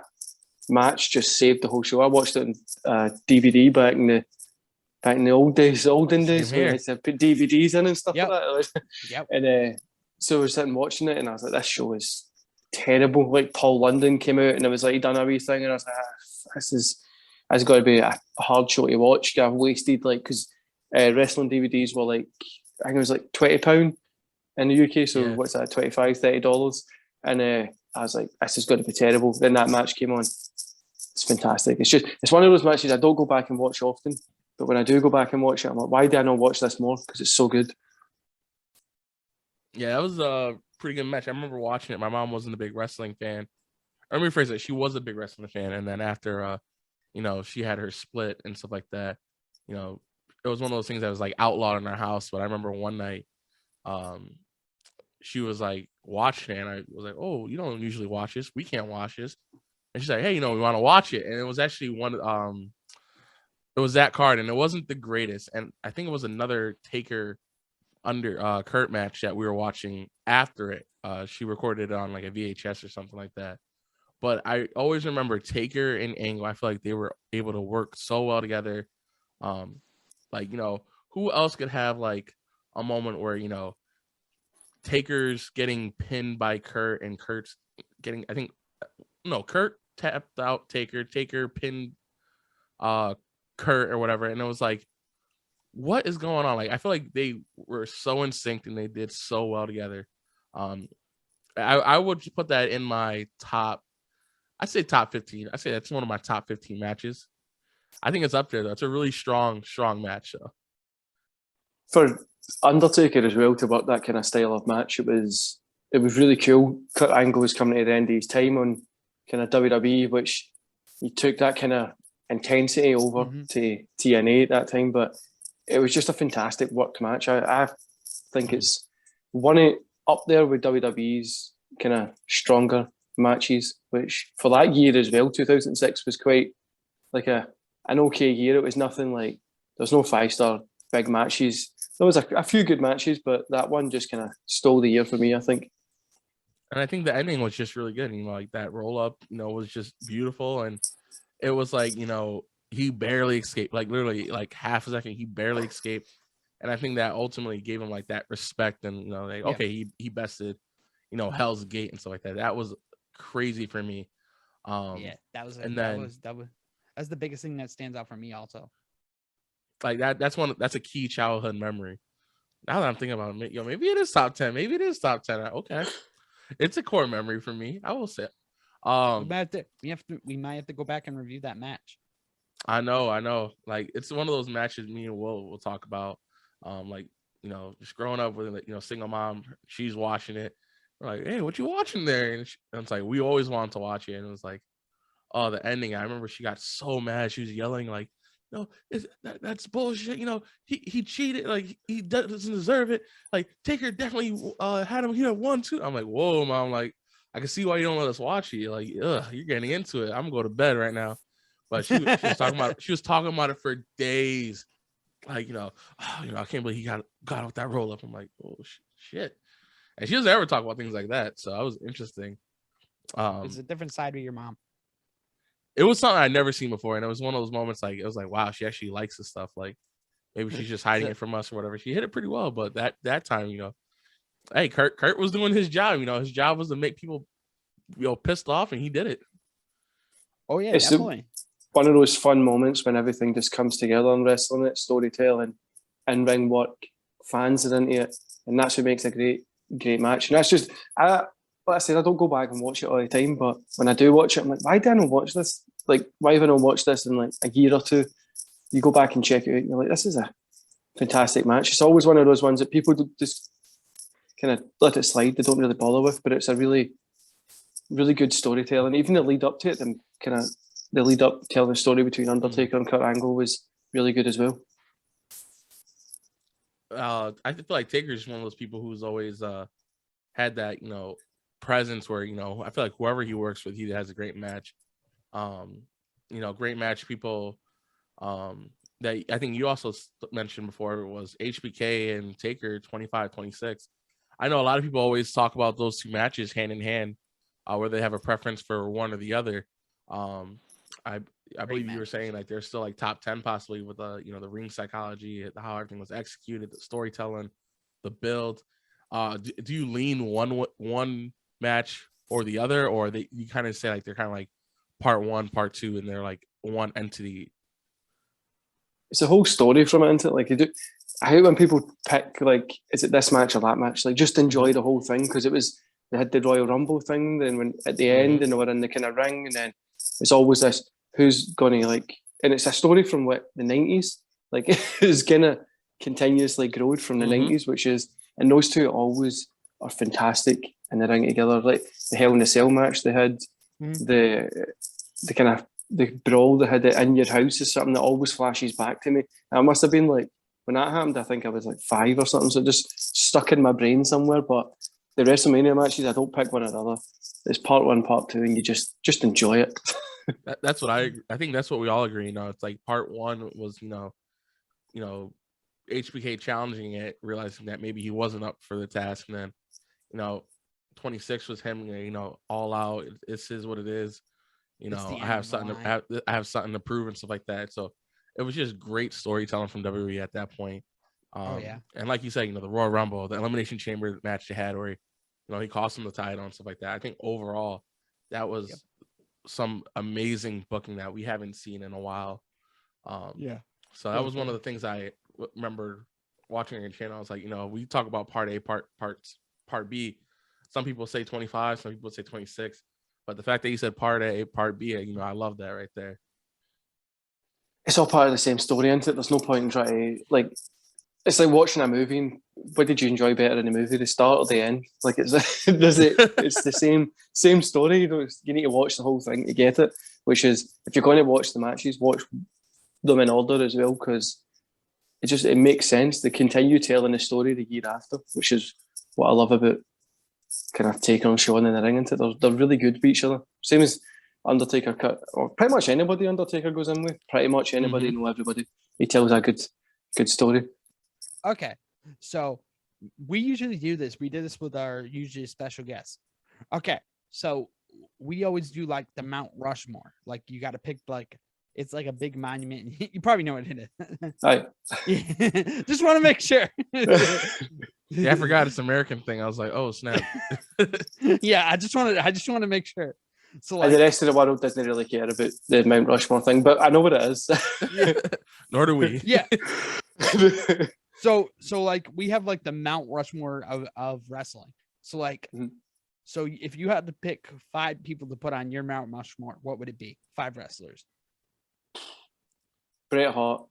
match just saved the whole show. I watched it on DVD back in the olden days when I had to put DVDs in and stuff like that. Yep. And so I was sitting watching it, and I was like, this show is terrible. Like, Paul London came out, and it was like, he done a wee thing, and I was like, this has got to be a hard show to watch. I've wasted, like, because wrestling DVDs were like, I think it was like £20 in the UK. So what's that, $25-30? And I was like, this is going to be terrible. Then that match came on. It's fantastic. It's one of those matches I don't go back and watch often, but when I do go back and watch it, I'm like, why did I not watch this more? Because it's so good. Yeah, that was a pretty good match. I remember watching it. My mom wasn't a big wrestling fan. Let me rephrase it. She was a big wrestling fan, and then after, she had her split and stuff like that. It was one of those things that was like outlawed in our house. But I remember one night, she was like watching it, and I was like, "Oh, you don't usually watch this. We can't watch this." And she's like, "Hey, we want to watch it." And it was actually it was that card, and it wasn't the greatest. And I think it was another Taker under Kurt match that we were watching after it. She recorded it on like a VHS or something like that. But I always remember Taker and Angle. I feel like they were able to work so well together. Who else could have like a moment where Taker's getting pinned by Kurt, and Kurt's getting, Kurt tapped out Taker pinned Kurt or whatever, and it was like, what is going on? Like, I feel like they were so in sync and they did so well together. I would put that in my top, I'd say top 15. I'd say that's one of my top 15 matches. I think it's up there though. It's a really strong match though. For Undertaker as well to work that kind of style of match, it was really cool. Kurt Angle was coming to the end of his time on kind of WWE, which he took that kind of intensity over to TNA at that time, but it was just a fantastic worked match. I think it's one up there with WWE's kind of stronger matches, which for that year as well, 2006 was quite like an okay year. It was nothing like, there's no 5-star big matches. There was a few good matches, but that one just kind of stole the year for me, I think. And I think the ending was just really good. Like that roll up, was just beautiful. And it was like, he barely escaped, like literally like half a second, he barely escaped. And I think that ultimately gave him like that respect and, like, okay, he bested, Hell's Gate and stuff like that. That was crazy for me. That's the biggest thing that stands out for me also. Like that's a key childhood memory. Now that I'm thinking about it, maybe it is top 10. Maybe it is top 10. Okay. It's a core memory for me. I will say. We might have to go back and review that match. I know. Like, it's one of those matches me and Will talk about. Like, just growing up with, single mom, she's watching it. We're like, hey, what you watching there? And it's like, we always wanted to watch it. And it was like, oh, the ending. I remember she got so mad. She was yelling like, no, that's bullshit. He cheated. Like, he doesn't deserve it. Like, Taker definitely had him here 1-2. I'm like, whoa, Mom. Like, I can see why you don't let us watch it. Like, you're getting into it. I'm gonna go to bed right now. But she was talking about it for days. Like, I can't believe he got off that roll up. I'm like, oh shit. And she doesn't ever talk about things like that. So that was interesting. It's a different side of your mom. It was something I'd never seen before, and it was one of those moments like, it was like, wow, she actually likes this stuff. Like, maybe she's just hiding it from us or whatever. She hit it pretty well, but that time, hey, Kurt was doing his job. His job was to make people, pissed off, and he did it. Oh yeah, it's definitely one of those fun moments when everything just comes together in wrestling. It's storytelling, in-ring work, fans are into it, and that's what makes a great match. And that's just like I said, I don't go back and watch it all the time, but when I do watch it, I'm like, why did I not watch this? Like, why have I not watched this in like a year or two? You go back and check it out, and you're like, this is a fantastic match. It's always one of those ones that people just kind of let it slide. They don't really bother with, but it's a really, really good storytelling. Even the lead up to it, the lead up telling the story between Undertaker and Kurt Angle was really good as well. I feel like Taker's one of those people who's always had that, presence where, I feel like whoever he works with, he has a great match. Great match people that I think you also mentioned before was HBK and Taker 25-26. I know a lot of people always talk about those two matches hand in hand, where they have a preference for one or the other. I believe you were saying like they're still like top 10 possibly with the ring psychology, how everything was executed, the storytelling, the build. Do you lean one match or the other, or you kind of say like they're kind of like part one, part two, and they're like one entity? It's a whole story from it, isn't it? Like, I hate when people pick like, is it this match or that match? Like, just enjoy the whole thing, because they had the Royal Rumble thing, then when at the end and they were in the kind of ring, and then it's always this who's gonna like, and it's a story from the 90s, like it's gonna continuously growed from the 90s, which is, and those two always are fantastic in the ring together. Like the Hell in a Cell match they had, the kind of the brawl they had in your house is something that always flashes back to me. And I must have been like, when that happened, I think I was like 5 or something, so it just stuck in my brain somewhere. But the WrestleMania matches, I don't pick one or the other. It's part one, part two, and you just enjoy it. That's what I think. That's what we all agree. It's like part one was HBK challenging it, realizing that maybe he wasn't up for the task, and then 26 was him, all out. This is what it is. I have something to prove and stuff like that. So it was just great storytelling from WWE at that point. And like you said, the Royal Rumble, the Elimination Chamber match they had, where he cost him the title and stuff like that. I think overall that was some amazing booking that we haven't seen in a while. So that was one of the things I remember watching on your channel. I was like, we talk about part A, part B. Some people say 25, some people say 26. But the fact that you said part A, part B, I love that right there. It's all part of the same story, isn't it? There's no point in trying to, like, it's like watching a movie. And what did you enjoy better in the movie, the start or the end? Like, it's the same story. You need to watch the whole thing to get it. Which is, if you're going to watch the matches, watch them in order as well, because it makes sense. They continue telling the story the year after, which is what I love about kind of Taker and Shawn in the ring. Into they're really good with each other. Same as Undertaker cut, or pretty much anybody Undertaker goes in with. Pretty much anybody, know everybody. He tells a good story. Okay, so we usually do this. We did this with our usually special guests. Okay, so we always do like the Mount Rushmore. Like you got to pick like it's like a big monument. You probably know what it is. Aye. Just want to make sure. Yeah, I forgot it's an American thing. I was like, oh snap. Yeah, I just want to make sure. So And the like, rest of the world doesn't really care about the Mount Rushmore thing, but I know what it is. Nor do we. yeah. So like we have like the Mount Rushmore of wrestling. So like, so if you had to pick 5 people to put on your Mount Rushmore, what would it be? 5 wrestlers. Bret Hart,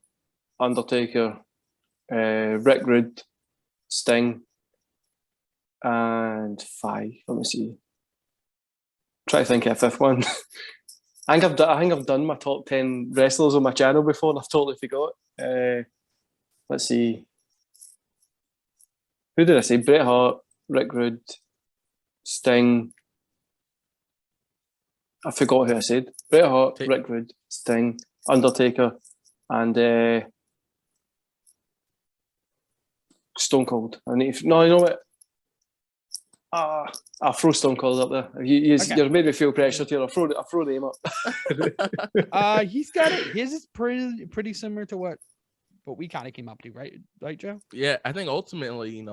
Undertaker, Rick Rude, Sting, and 5. Let me see. Try to think of a 5th one. I think I've done my top 10 wrestlers on my channel before, and I've totally forgot. Let's see. Who did I say? Bret Hart, Rick Rude, Sting. I forgot who I said. Bret Hart, Rick Rude, Sting, Undertaker, and Stone Cold. You know what? I'll throw Stone Cold up there. You're made me feel pressured here. I'll throw the name up. He's got it. His is pretty similar to what we kind of came up to, right, Joe? Yeah, I think ultimately,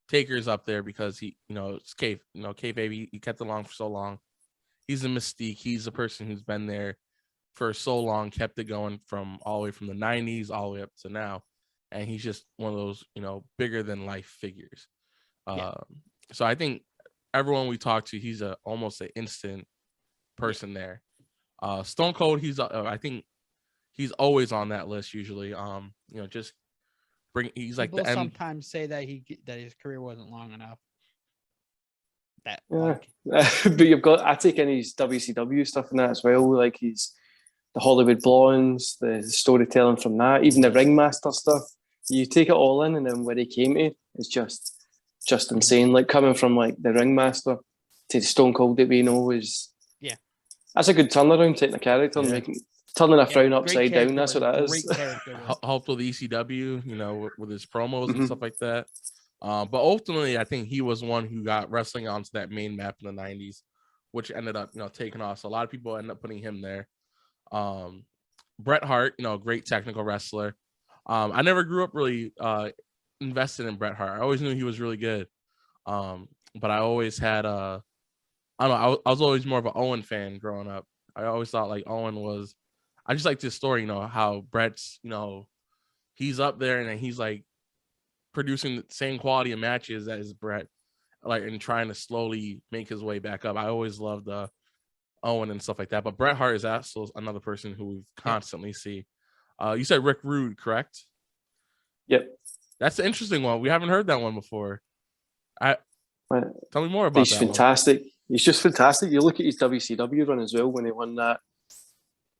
Taker's up there because he, it's kayfabe. He kept along for so long. He's a mystique. He's a person who's been there for so long, kept it going from all the way from the 90s all the way up to now. And he's just one of those, bigger than life figures. So I think everyone we talk to, he's almost an instant person there. Stone Cold, I think he's always on that list usually. Just he's like people sometimes say that his career wasn't long enough. But I take in his WCW stuff in that as well, like he's the Hollywood Blondes, the storytelling from that, even the Ringmaster stuff. You take it all in, and then where he came to, it's just insane. Like coming from like the Ringmaster to the Stone Cold that we know that's a good turnaround, taking a character and turning a frown upside down. That's what that is. Helped with ECW, with his promos and stuff like that. But ultimately, I think he was one who got wrestling onto that main map in the 90s, which ended up, taking off. So a lot of people end up putting him there. Bret Hart, great technical wrestler. I never grew up really invested in Bret Hart. I always knew he was really good. But I always had I was always more of an Owen fan growing up. I always thought like Owen was, I just liked his story, how Bret's, he's up there and he's like producing the same quality of matches as Bret, like, and trying to slowly make his way back up. I always loved Owen and stuff like that. But Bret Hart is also another person who we constantly see. You said Rick Rude, correct? Yep. That's an interesting one. We haven't heard that one before. Tell me more about that. He's fantastic. He's just fantastic. You look at his WCW run as well when he won the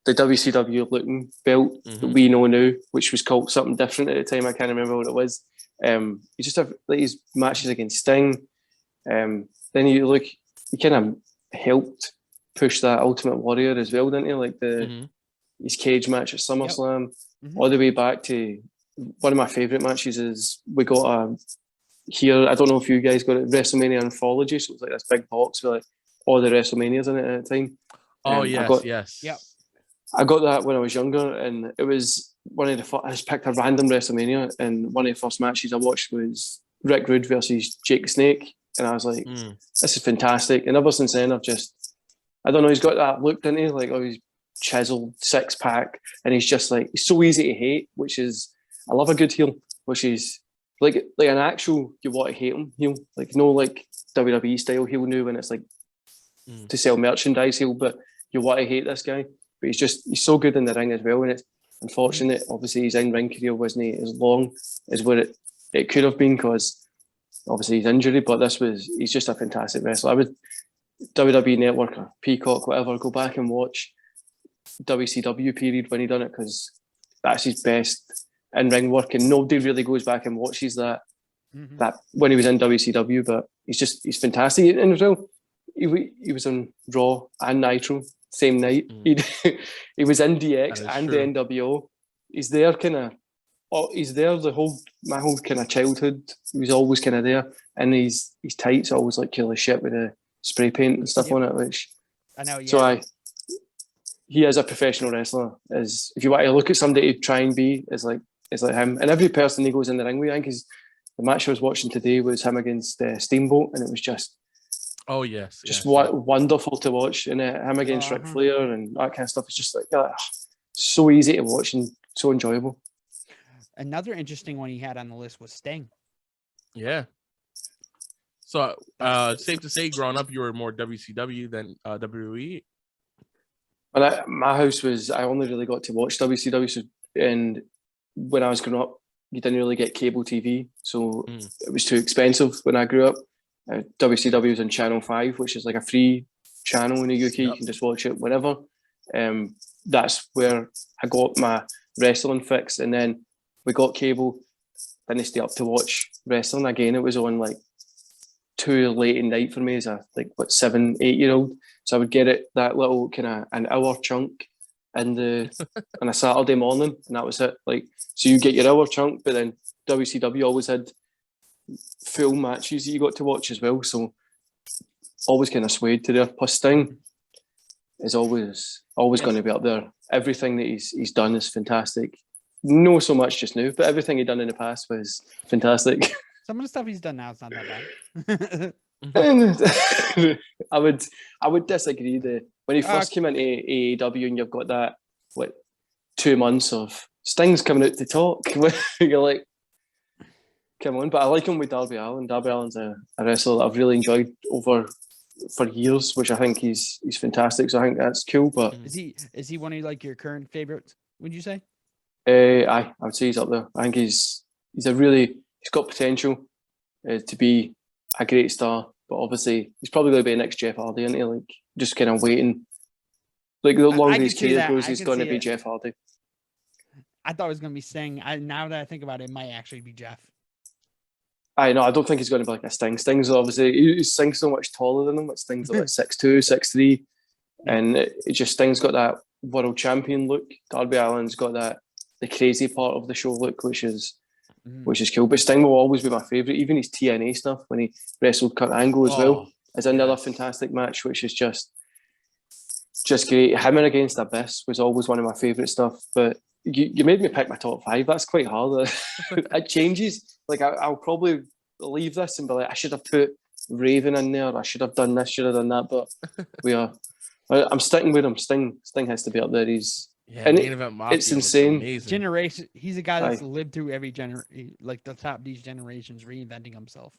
WCW looking belt that we know now, which was called something different at the time. I can't remember what it was. You just have like his matches against Sting. Then you look, he kind of helped push that Ultimate Warrior as well, didn't he? Like his cage match at SummerSlam, all the way back to one of my favourite matches is we got here. I don't know if you guys got it, WrestleMania Anthology. So it was like this big box with like all the WrestleManias in it at the time. Oh yes. Yep. I got that when I was younger, and it was one of the first. I just picked a random WrestleMania, and one of the first matches I watched was Rick Rude versus Jake the Snake, and I was like, "This is fantastic!" And ever since then, I don't know, he's got that look, didn't he? Like, he's chiseled 6-pack, and he's just like, he's so easy to hate, which is, I love a good heel, which is like an actual, you want to hate him heel, like no like WWE style heel new when it's like to sell merchandise heel, but you want to hate this guy. But he's so good in the ring as well, and it's unfortunate. Obviously, his in-ring career wasn't as long as what it could have been because obviously his injury. But he's just a fantastic wrestler. I would WWE Network or Peacock, whatever, go back and watch WCW period when he done it because that's his best in-ring work, and nobody really goes back and watches that when he was in WCW. But he's fantastic, and as well, he was on Raw and Nitro same night. He was in DX and the NWO. He's there he's there my whole kind of childhood. He was always kind of there, and his tights always like kill the shit with the spray paint and stuff on it, which I know. Yeah. So he is a professional wrestler. Is if you want to look at somebody to try and be, is like him. And every person he goes in the ring with, I think the match I was watching today was him against Steamboat, and it was just wonderful to watch. And him against Ric Flair and that kind of stuff. It's just like so easy to watch and so enjoyable. Another interesting one he had on the list was Sting. Yeah. So safe to say, growing up, you were more WCW than WWE. And my house was, I only really got to watch WCW. So, and when I was growing up, you didn't really get cable TV. So it was too expensive when I grew up. WCW was on Channel 5, which is like a free channel in the UK. Yep. You can just watch it whenever. That's where I got my wrestling fix. And then we got cable. Didn't stay up to watch wrestling again. It was on like too late at night for me as a 7, 8-year-old. So I would get it that little kind of an hour chunk on a Saturday morning, and that was it. Like, so you get your hour chunk, but then WCW always had full matches that you got to watch as well. So always kind of swayed to there. Plus Sting is always going to be up there. Everything that he's done is fantastic. No, so much just now, but everything he'd done in the past was fantastic. Some of the stuff he's done now is not that bad. I would disagree. When he first came into AEW and you've got that 2 months of Sting's coming out to talk, you're like, come on. But I like him with Darby Allin. Darby Allin's a wrestler that I've really enjoyed for years, which I think he's fantastic. So I think that's cool. But is he one of like your current favorites? Would you say? I would say he's up there. I think he's got potential to be a great star, but obviously he's probably going to be the next Jeff Hardy, isn't he? Like, just kind of waiting. Like, the longer his career goes, he's going to be Jeff Hardy. I thought it was going to be Sting. Now that I think about it, it might actually be Jeff. I know. I don't think he's going to be like a Sting. Sting's obviously, Sting's so much taller than him. But Sting's like 6'2", 6'3", and it just Sting's got that world champion look. Darby Allin's got the crazy part of the show look, which is cool. But Sting will always be my favourite. Even his TNA stuff when he wrestled Kurt Angle as well is another fantastic match, which is just great. Him and against Abyss was always one of my favourite stuff. But you made me pick my top 5. That's quite hard. It changes. Like, I'll probably leave this and be like, I should have put Raven in there. I should have done this, should have done that. But I'm sticking with him. Sting has to be up there. It's insane. Generation. He's a guy that's lived through every like the top of these generations, reinventing himself.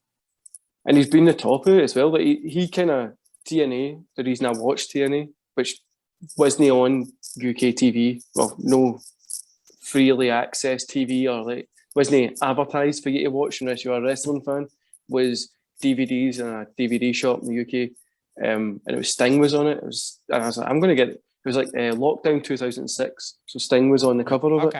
And he's been the top of it as well. Like he kind of TNA. The reason I watched TNA, which wasn't on UK TV, well, no freely access TV, or like wasn't advertised for you to watch unless you're a wrestling fan, was DVDs in a DVD shop in the UK. And it was Sting was on it. And I was like, I'm going to get it. It was like Lockdown 2006. So Sting was on the cover of it.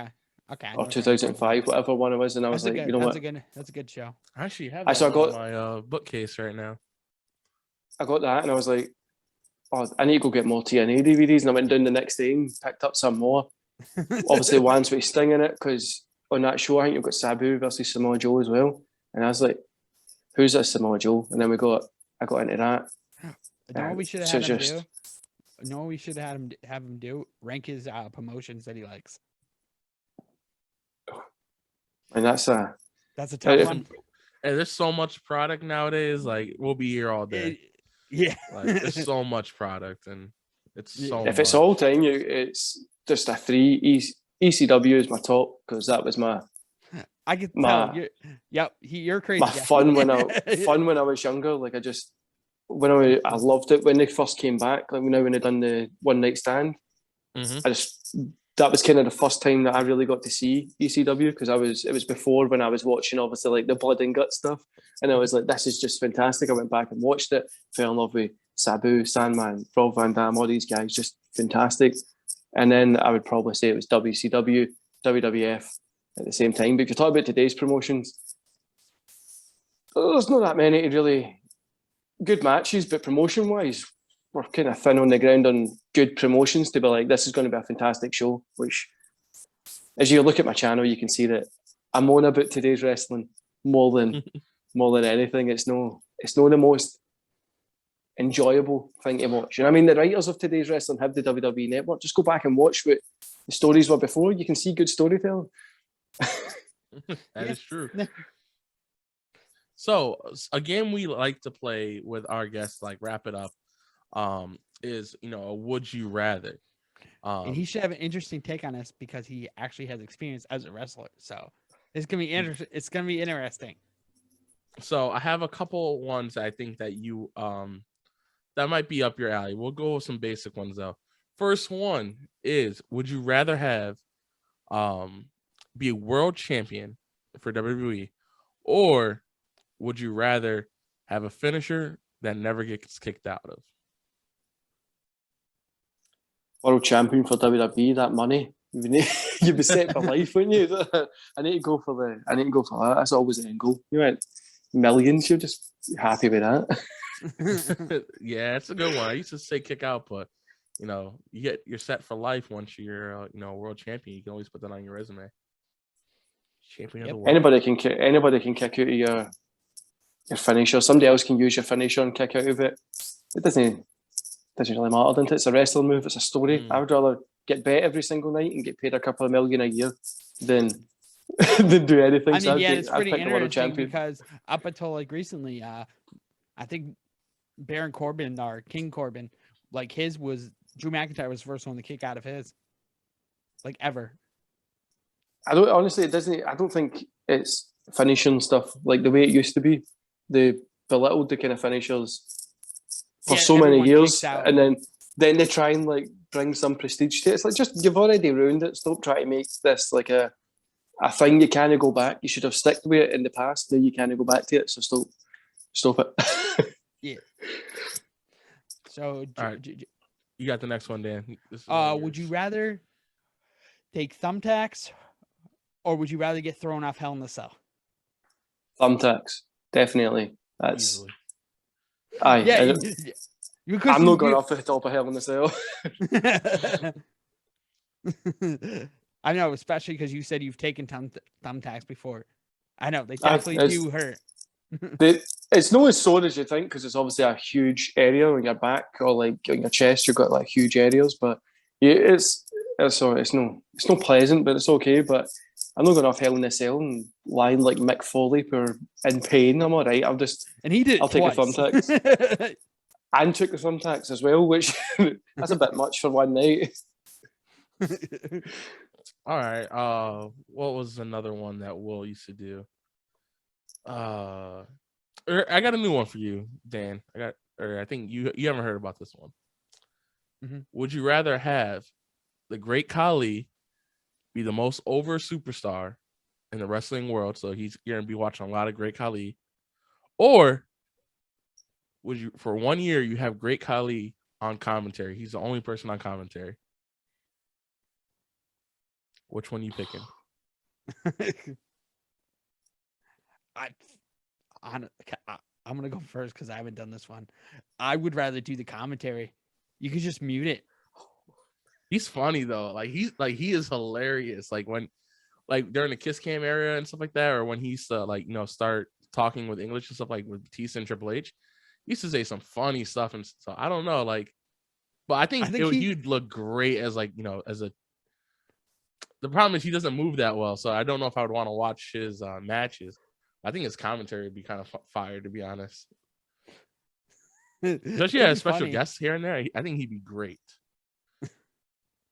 Okay. Or 2005, whatever one it was. And I was like, you know what? That's a good show. I actually have that on my bookcase right now. I got that and I was like, I need to go get more TNA DVDs. And I went down the next day and picked up some more. Obviously, one's with Sting in it, because on that show, I think you've got Sabu versus Samoa Joe as well. And I was like, who's this Samoa Joe? And then I got into that. You know what we should have had him do? You know what we should have him do? Rank his promotions that he likes. And that's a tough one. And there's so much product nowadays. Like, we'll be here all day. Yeah. Like, there's so much product, and it's so. If it's all time, it's just a 3. ECW is my top, because that was my. I could tell. You're crazy. My fun when I was younger. Like, I loved it when they first came back. Like, when they done the One Night Stand, that was kind of the first time that I really got to see ECW, because it was before when I was watching obviously like the blood and guts stuff, and I was like, this is just fantastic. I went back and watched it, fell in love with Sabu, Sandman, Rob Van Dam, all these guys, just fantastic. And then I would probably say it was WCW, WWF at the same time. But if you talk about today's promotions, there's not that many really good matches, but promotion wise, we're kind of thin on the ground on good promotions to be like, this is going to be a fantastic show. Which, as you look at my channel, you can see that I'm on about today's wrestling more than anything. It's no the most enjoyable thing to watch. And I mean, the writers of today's wrestling have the WWE Network. Just go back and watch what the stories were before. You can see good storytelling. That is true. So a game we like to play with our guests, like wrap it up, is a would you rather. And he should have an interesting take on this because he actually has experience as a wrestler. So it's gonna be interesting. It's gonna be interesting. So I have a couple ones I think that you that might be up your alley. We'll go with some basic ones though. First one is, would you rather have be a world champion for WWE, or would you rather have a finisher that never gets kicked out of? World champion for WWE, that money. You'd be set for life, wouldn't you? I need to go for that. That's always the end goal. You went millions, you're just happy with that. Yeah, it's a good one. I used to say kick out, but you're set for life once you're a world champion. You can always put that on your resume. Champion of the world. Anybody can kick out of your finisher. Somebody else can use your finisher and kick out of it. It doesn't really matter, doesn't it? It's a wrestling move. It's a story. I would rather get bet every single night and get paid a couple of million a year than do anything. I mean, it's pretty interesting because up until like recently, I think Baron Corbin or King Corbin, like his was Drew McIntyre was the first one to kick out of his, like ever. I don't think it's finishing stuff like the way it used to be. They belittled the kind of finishers for so many years, and then they try and like bring some prestige to it. It's like, just, you've already ruined it. Stop trying to make this like a thing you can't go back. You should have stuck with it in the past. Now you can't go back to it. So stop it. Yeah. So, all right, you got the next one, Dan. Would you rather take thumbtacks, or would you rather get thrown off Hell in a Cell? Thumbtacks, definitely. That's easily. Aye. I'm not going off the top of Hell in a Cell. I know, especially because you said you've taken thumbtacks before. I know they definitely do hurt. It's not as sore as you think, because it's obviously a huge area on your back or like on your chest. You've got like huge areas, but it's not pleasant, but it's okay. But I'm not going off Hell in a Cell and lying like Mick Foley in pain. I'm all right. I'll take the thumbtacks. And took the thumbtacks as well, which that's a bit much for one night. All right. What was another one that Will used to do? I got a new one for you, Dan. I think you haven't heard about this one. Mm-hmm. Would you rather have the Great Khali be the most over superstar in the wrestling world? So you're gonna be watching a lot of Great Khali, or would you, for 1 year, you have Great Khali on commentary? He's the only person on commentary. Which one are you picking? I'm gonna go first because I haven't done this one. I would rather do the commentary. You could just mute it. He's funny though. He is hilarious. Like when, like during the Kiss Cam era and stuff like that, or when he used to start talking with English and stuff, like with Batista and Triple H. He used to say some funny stuff, and so I don't know, but I think he'd look great as as a. The problem is he doesn't move that well, so I don't know if I would want to watch his matches. I think his commentary would be kind of fire, to be honest. Especially as special guests here and there, I think he'd be great.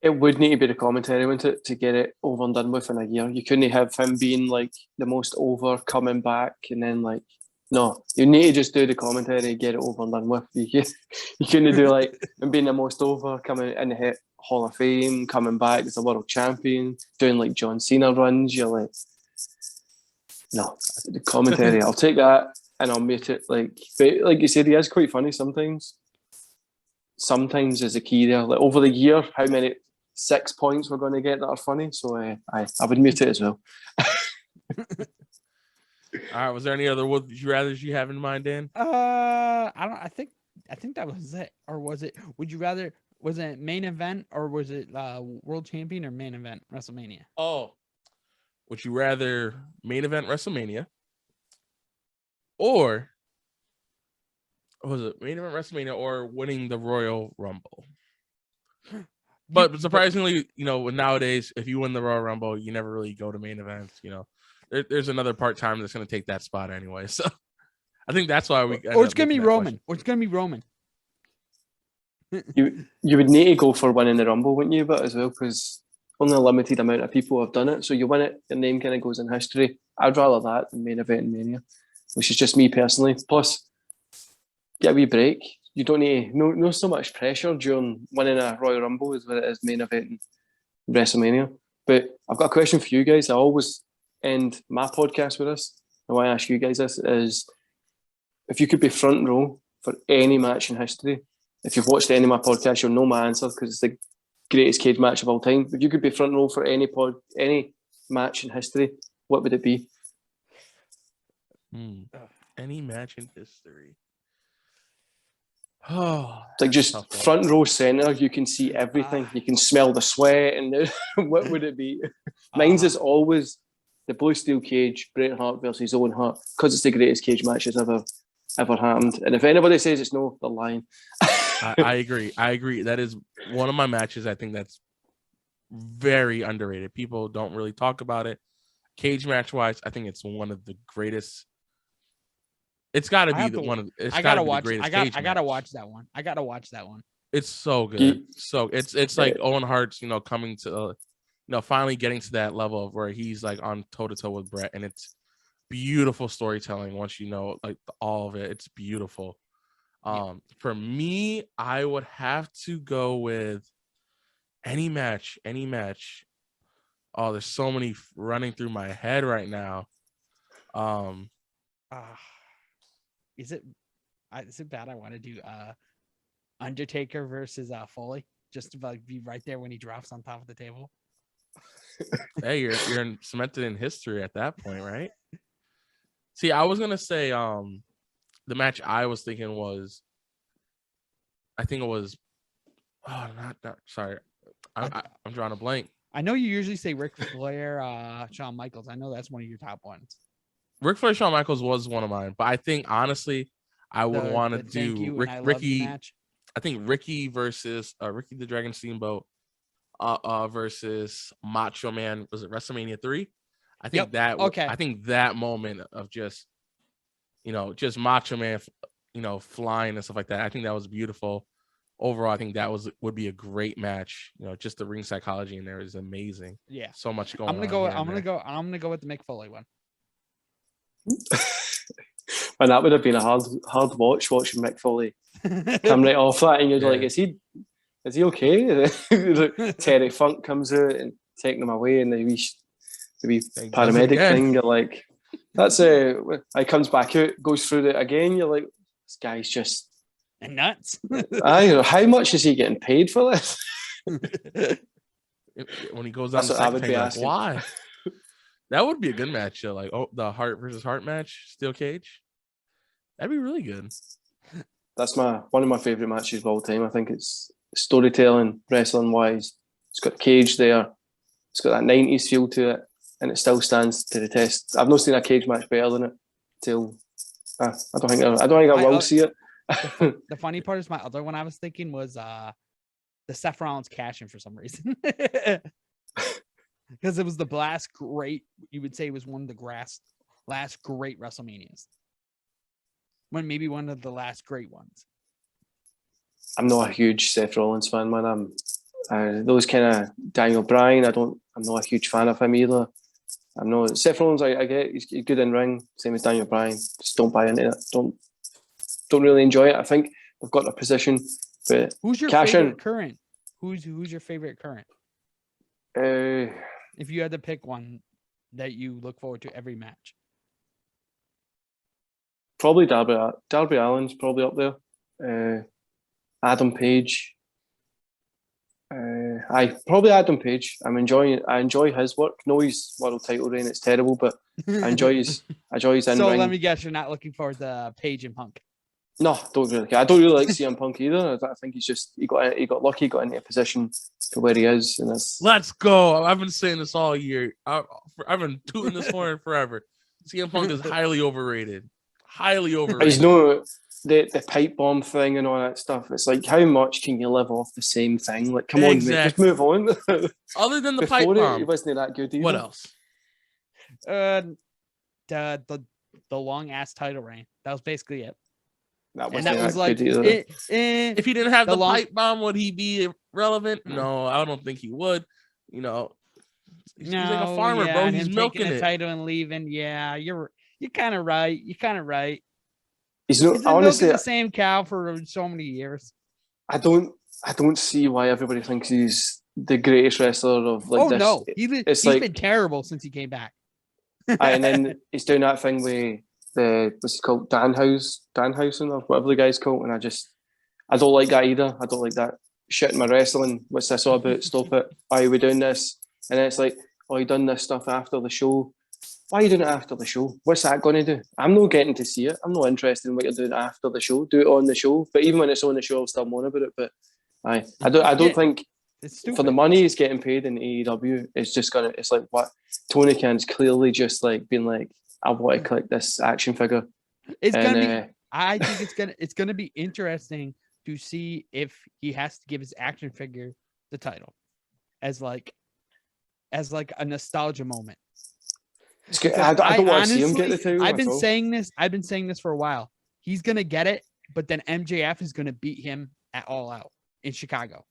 It would need to be the commentary, wouldn't it, to get it over and done with in a year. You couldn't have him being like the most over, coming back, and then no, you need to just do the commentary, get it over and done with. You couldn't do him being the most over, coming in the Hall of Fame, coming back as a world champion, doing like John Cena runs. You're like, no, the commentary, I'll take that and I'll mute it. But like you said, he is quite funny sometimes. Sometimes is the key there. Like over the year, how many 6 points we're going to get that are funny. So I would mute it as well. All right. Was there any other would you rather's you have in mind, Dan? I think that was it. Or was it? Would you rather? Was it main event or was it world champion or main event WrestleMania? Oh, would you rather main event WrestleMania or was it main event WrestleMania or winning the Royal Rumble? But surprisingly, nowadays, if you win the Royal Rumble, you never really go to main events. There's another part-time that's going to take that spot anyway. So I think that's why we. Or it's going to be Roman. Or it's going to be Roman. You would need to go for winning the Rumble, wouldn't you? But as well, because only a limited amount of people have done it. So you win it, your name kind of goes in history. I'd rather that than main event in Mania, which is just me personally. Plus, get a wee break. You don't need no so much pressure during winning a Royal Rumble as what it is main event in WrestleMania. But I've got a question for you guys. I always end my podcast with this. I want to ask you guys this: is if you could be front row for any match in history. If you've watched any of my podcasts, you'll know my answer because it's the greatest cage match of all time. If you could be front row for any match in history, what would it be? Any match in history. Oh, it's like just front row center. You can see everything. You can smell the sweat. And what would it be? Mine's is always the blue steel cage, Bret Hart versus Owen Hart, because it's the greatest cage match that's ever happened. And if anybody says it's no, they're lying. I agree. That is one of my matches. I think that's very underrated. People don't really talk about it. Cage match wise, I think it's one of the greatest. It's got to be one of. I gotta watch. I gotta watch that one. I gotta watch that one. It's so good. So it's like Owen Hart's, coming to, finally getting to that level of where he's like on toe to toe with Bret, and it's beautiful storytelling. Once you know like all of it, it's beautiful. For me, I would have to go with any match. Oh, there's so many running through my head right now. Is it bad? I want to do Undertaker versus Foley, just to like be right there when he drops on top of the table. Hey, you're cemented in history at that point, right? See, I was gonna say the match I was thinking was, I think it was, sorry, I'm drawing a blank. I know you usually say Ric Flair, Shawn Michaels. I know that's one of your top ones. Ric Flair, Shawn Michaels was one of mine, but I think honestly, I would want to do Ricky. I think Ricky versus Ricky the Dragon Steamboat versus Macho Man. Was it WrestleMania 3? I think I think that moment of just Macho Man, flying and stuff like that. I think that was beautiful. Overall, I think that would be a great match. Just the ring psychology in there is amazing. Yeah, so much going on. I'm gonna go with the Mick Foley one. And that would have been a hard watching Mick Foley come right off that, and you're like, is he okay? Terry Funk comes out and taking him away, and the wee paramedic thing. You're like, that's he comes back out, goes through it again. You're like, this guy's just nuts. How much is he getting paid for this? When he goes on, I would be asking, why? That would be a good match, like the Hart versus Hart match, steel cage. That'd be really good. That's one of my favorite matches of all time. I think it's storytelling, wrestling wise. It's got cage there. It's got that 90s feel to it, and it still stands to the test. I've not seen a cage match better than it till. I don't think I will see it. The funny part is my other one I was thinking was the Seth Rollins cash in for some reason. Because it was the last great, you would say it was one of the last great WrestleManias. Maybe one of the last great ones. I'm not a huge Seth Rollins fan, man. I'm those kind of Daniel Bryan. I'm not a huge fan of him either. I'm not Seth Rollins. I get he's good in ring, same as Daniel Bryan. Just don't buy into it. Don't really enjoy it. I think they've got a position, but who's your favorite current? Who's your favorite current? If you had to pick one that you look forward to every match, probably Darby Allin's probably up there. Adam Page. Probably Adam Page. I enjoy his work. No, his world title reign, it's terrible, but I enjoy his in-ring. So let me guess, you're not looking forward to Page and Punk. No, don't really. I don't really like CM Punk either. I think he got lucky, got into a position to where he is, and let's go. I've been saying this all year. I've been tooting this horn forever. CM Punk is highly overrated. Highly overrated. the pipe bomb thing and all that stuff. It's like, how much can you live off the same thing? Like, come on, mate, just Exactly. move on. Other than the Before pipe it bomb, wasn't that good either. what else? The long ass title reign. That was basically it. That And wasn't that was that like, good either. If he didn't have The the long- pipe bomb, would he be relevant? No, I don't think he would. You know, he's like a farmer, yeah, bro. and He's him milking taking the it. title and leaving. Yeah, you're kind of right. You're kind of right. He's He's not, been honestly, milking the same cow for so many years. I don't see why everybody thinks he's the greatest wrestler of like this. No, It's he's like, been terrible since he came back. and then he's doing that thing with what's it called, Danhausen or whatever the guy's called, and I don't like that either. I don't like that shit in my wrestling. What's this all about? Stop it. Why are we doing this? And then it's like, oh, you done this stuff after the show. Why are you doing it after the show? What's that going to do? I'm not getting to see it. I'm not interested in what you're doing after the show. Do it on the show. But even when it's on the show, I'll still moan about it. But I don't think It's stupid. for the money he's getting paid in AEW, it's like what Tony Khan's clearly just like being like, I want to collect this action figure. It's And, gonna be. I think it's gonna be interesting to see if he has to give his action figure the title as like a nostalgia moment. it's good. I don't want to see him get the title. I've at all. been saying this for a while. He's gonna get it, but then MJF is gonna beat him at All Out in Chicago.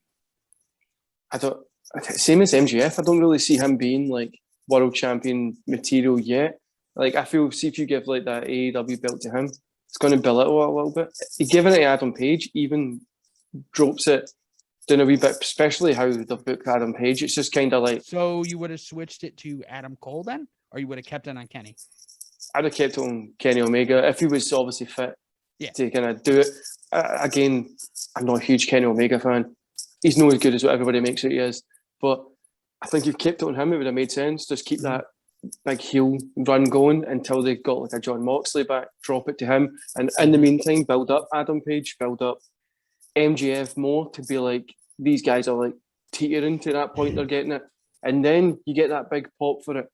Same as MGF. I don't really see him being like world champion material yet. Like I feel, see if you give like that AEW belt to him, it's going to belittle it a little bit. He giving it to Adam Page even drops it down a wee bit, especially how they've booked Adam Page. It's just kind of like, So you would have switched it to Adam Cole then, or you would have kept it on Kenny? I'd have kept it on Kenny Omega if he was obviously fit to kind of do it. Again, I'm not a huge Kenny Omega fan. He's not as good as what everybody makes it he is. But I think if you kept it on him, it would have made sense. Just keep that big heel run going until they got like a John Moxley back, drop it to him. And in the meantime, build up Adam Page, build up MJF more to be like, these guys are like teetering to that point, they're getting it. And then you get that big pop for it.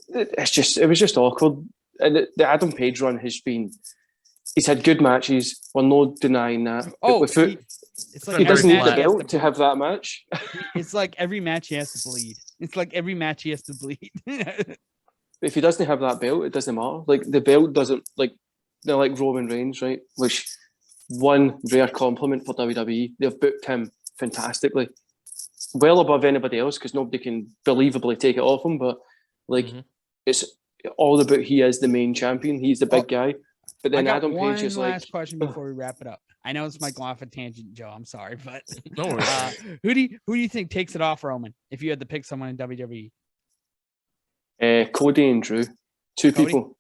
It was just awkward. And the Adam Page run has been, he's had good matches. We're not denying that. Oh, it's like he doesn't every need the match he has belt to have that match. It's like every match he has to bleed. It's like every match he has to bleed. If he doesn't have that belt, it doesn't matter. Like the belt doesn't, like they're like Roman Reigns, right? Which one rare compliment for WWE. They've booked him fantastically, well above anybody else because nobody can believably take it off him. But like it's all about he is the main champion. He's the big guy. But then I got Adam Page is one last like. question before we wrap it up. I know this might go off a tangent, Joe. I'm sorry, but No worries. who do you think takes it off Roman if you had to pick someone in WWE? Cody and Drew, two Cody? people.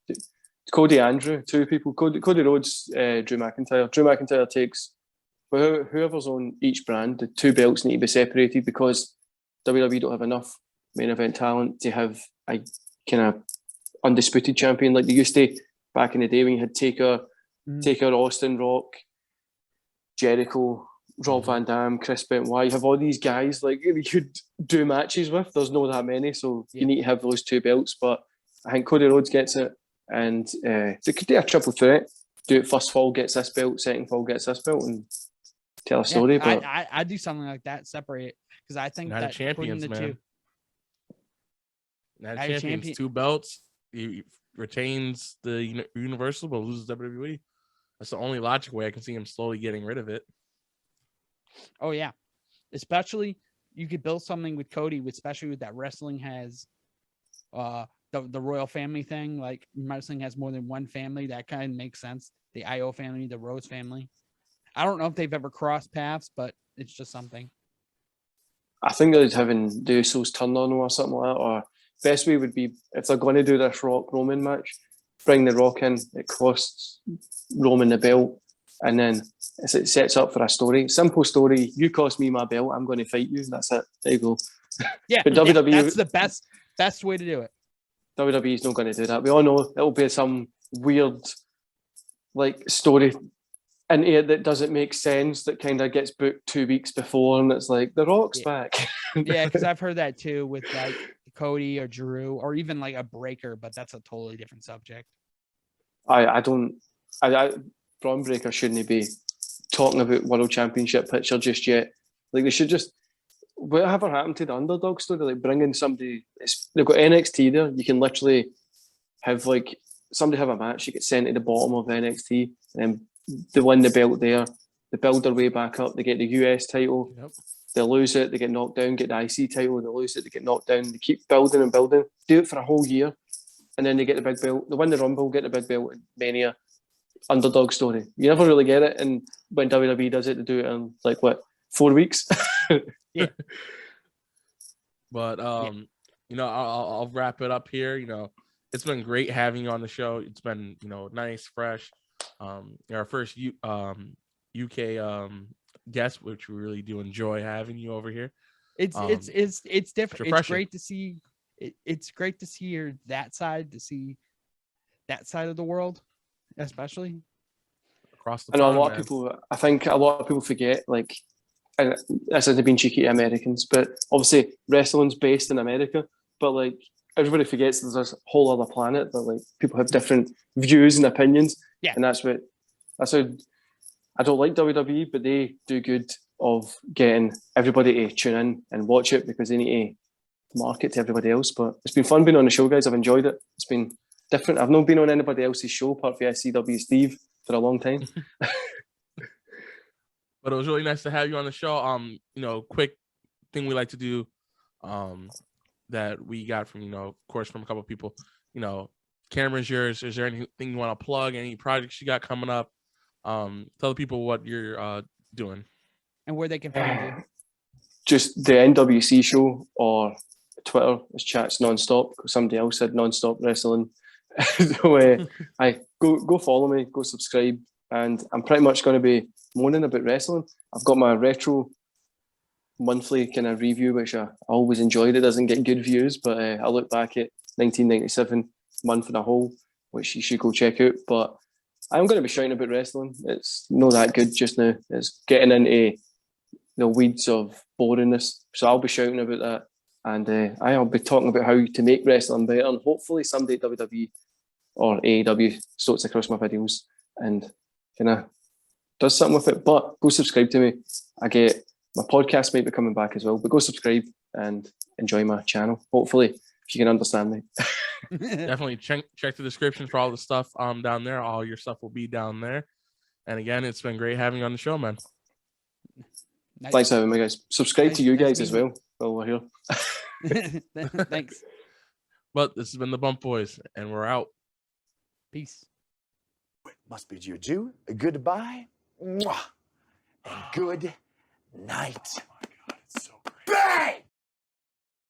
Cody and Drew, two people. Cody Rhodes, Drew McIntyre. Drew McIntyre takes whoever's on each brand. The two belts need to be separated because WWE don't have enough main event talent to have a kind of undisputed champion like they used to back in the day when you had Taker, Austin, Rock, Jericho, Rob Van Dam, Chris Benoit. You have all these guys like you could do matches with. There's not that many, so you need to have those two belts. But I think Cody Rhodes gets it, and they could do a triple threat. Do it first fall gets this belt, second fall gets this belt, and tell a story. But I do something like that, separate it because I think Not that a champions, putting the man. two. Not a champions. 2 belts. He retains the Universal, but loses WWE. That's the only logical way I can see him slowly getting rid of it. Oh yeah, especially you could build something with Cody, especially with that wrestling has, the royal family thing. Like wrestling has more than one family. That kind of makes sense. The IO family, the Rose family. I don't know if they've ever crossed paths, but it's just something. I think they'd having the Usos turn on or something like that. Or best way would be if they're going to do this Rock Roman match, bring the Rock in. It costs Roman the belt, and then it sets up for a story. Simple story. You cost me my belt. I'm going to fight you. That's it. There you go. Yeah, But WWE, that's the best way to do it. WWE's not going to do that. We all know it'll be some weird like story in here that doesn't make sense that kind of gets booked 2 weeks before, and it's like the Rock's back. Yeah, because I've heard that too with like Cody or Drew or even like a Breaker, but that's a totally different subject. I Braun Breaker shouldn't be talking about World Championship picture just yet. Like, they should just, whatever happened to the underdog story, like bringing somebody, they've got NXT there, you can literally have like, somebody have a match, you get sent to the bottom of NXT, and they win the belt there, they build their way back up, they get the US title, they lose it, they get knocked down, get the IC title, they lose it, they get knocked down, they keep building and building, do it for a whole year, and then they get the big belt, they win the Rumble, get the big belt, and Mania, underdog story. You never really get it, and when WWE does it, they do it in like, what, 4 weeks? Yeah. But you know, I'll wrap it up here. You know, it's been great having you on the show. It's been, you know, nice, fresh. Our first UK guest, which we really do enjoy having you over here. It's different. It's refreshing. great to see. It's great to see that side, to see that side of the world, especially Across the I know pond, a lot man. of people, I think a lot of people forget, like, and this isn't being cheeky to Americans, but obviously wrestling's based in America, but like everybody forgets there's this whole other planet that like people have different views and opinions. Yeah. And that's how I don't like WWE, but they do good of getting everybody to tune in and watch it because they need to market to everybody else. But it's been fun being on the show, guys. I've enjoyed it. It's been different. I've not been on anybody else's show apart from SCW Steve for a long time. But it was really nice to have you on the show. You know, quick thing we like to do, that we got from, you know, of course, from a couple of people. You know, camera's yours. Is there anything you want to plug? Any projects you got coming up? Tell the people what you're doing and where they can find you. Just the NWC show or Twitter is Chats NonStop. Somebody else said NonStop Wrestling. So I go follow me, go subscribe, and I'm pretty much going to be moaning about wrestling. I've got my retro monthly kind of review, which I always enjoyed. It doesn't get good views, but I look back at 1997 month and a whole, which you should go check out. But I'm going to be shouting about wrestling. It's not that good just now. It's getting into the weeds of boringness. So I'll be shouting about that. And I'll be talking about how to make wrestling better. And hopefully someday WWE or AEW sorts across my videos and kind of does something with it. But go subscribe to me. My podcast might be coming back as well. But go subscribe and enjoy my channel. Hopefully, if you can understand me. Definitely check the description for all the stuff down there. All your stuff will be down there. And again, it's been great having you on the show, man. Nice. Thanks for having me, guys. Subscribe to you Nice guys as well while we're here. Thanks. But this has been the Bump Boys, and we're out. Peace. Must bid you adieu, a goodbye, mwah, and good night. Oh my God, it's so great. Bang!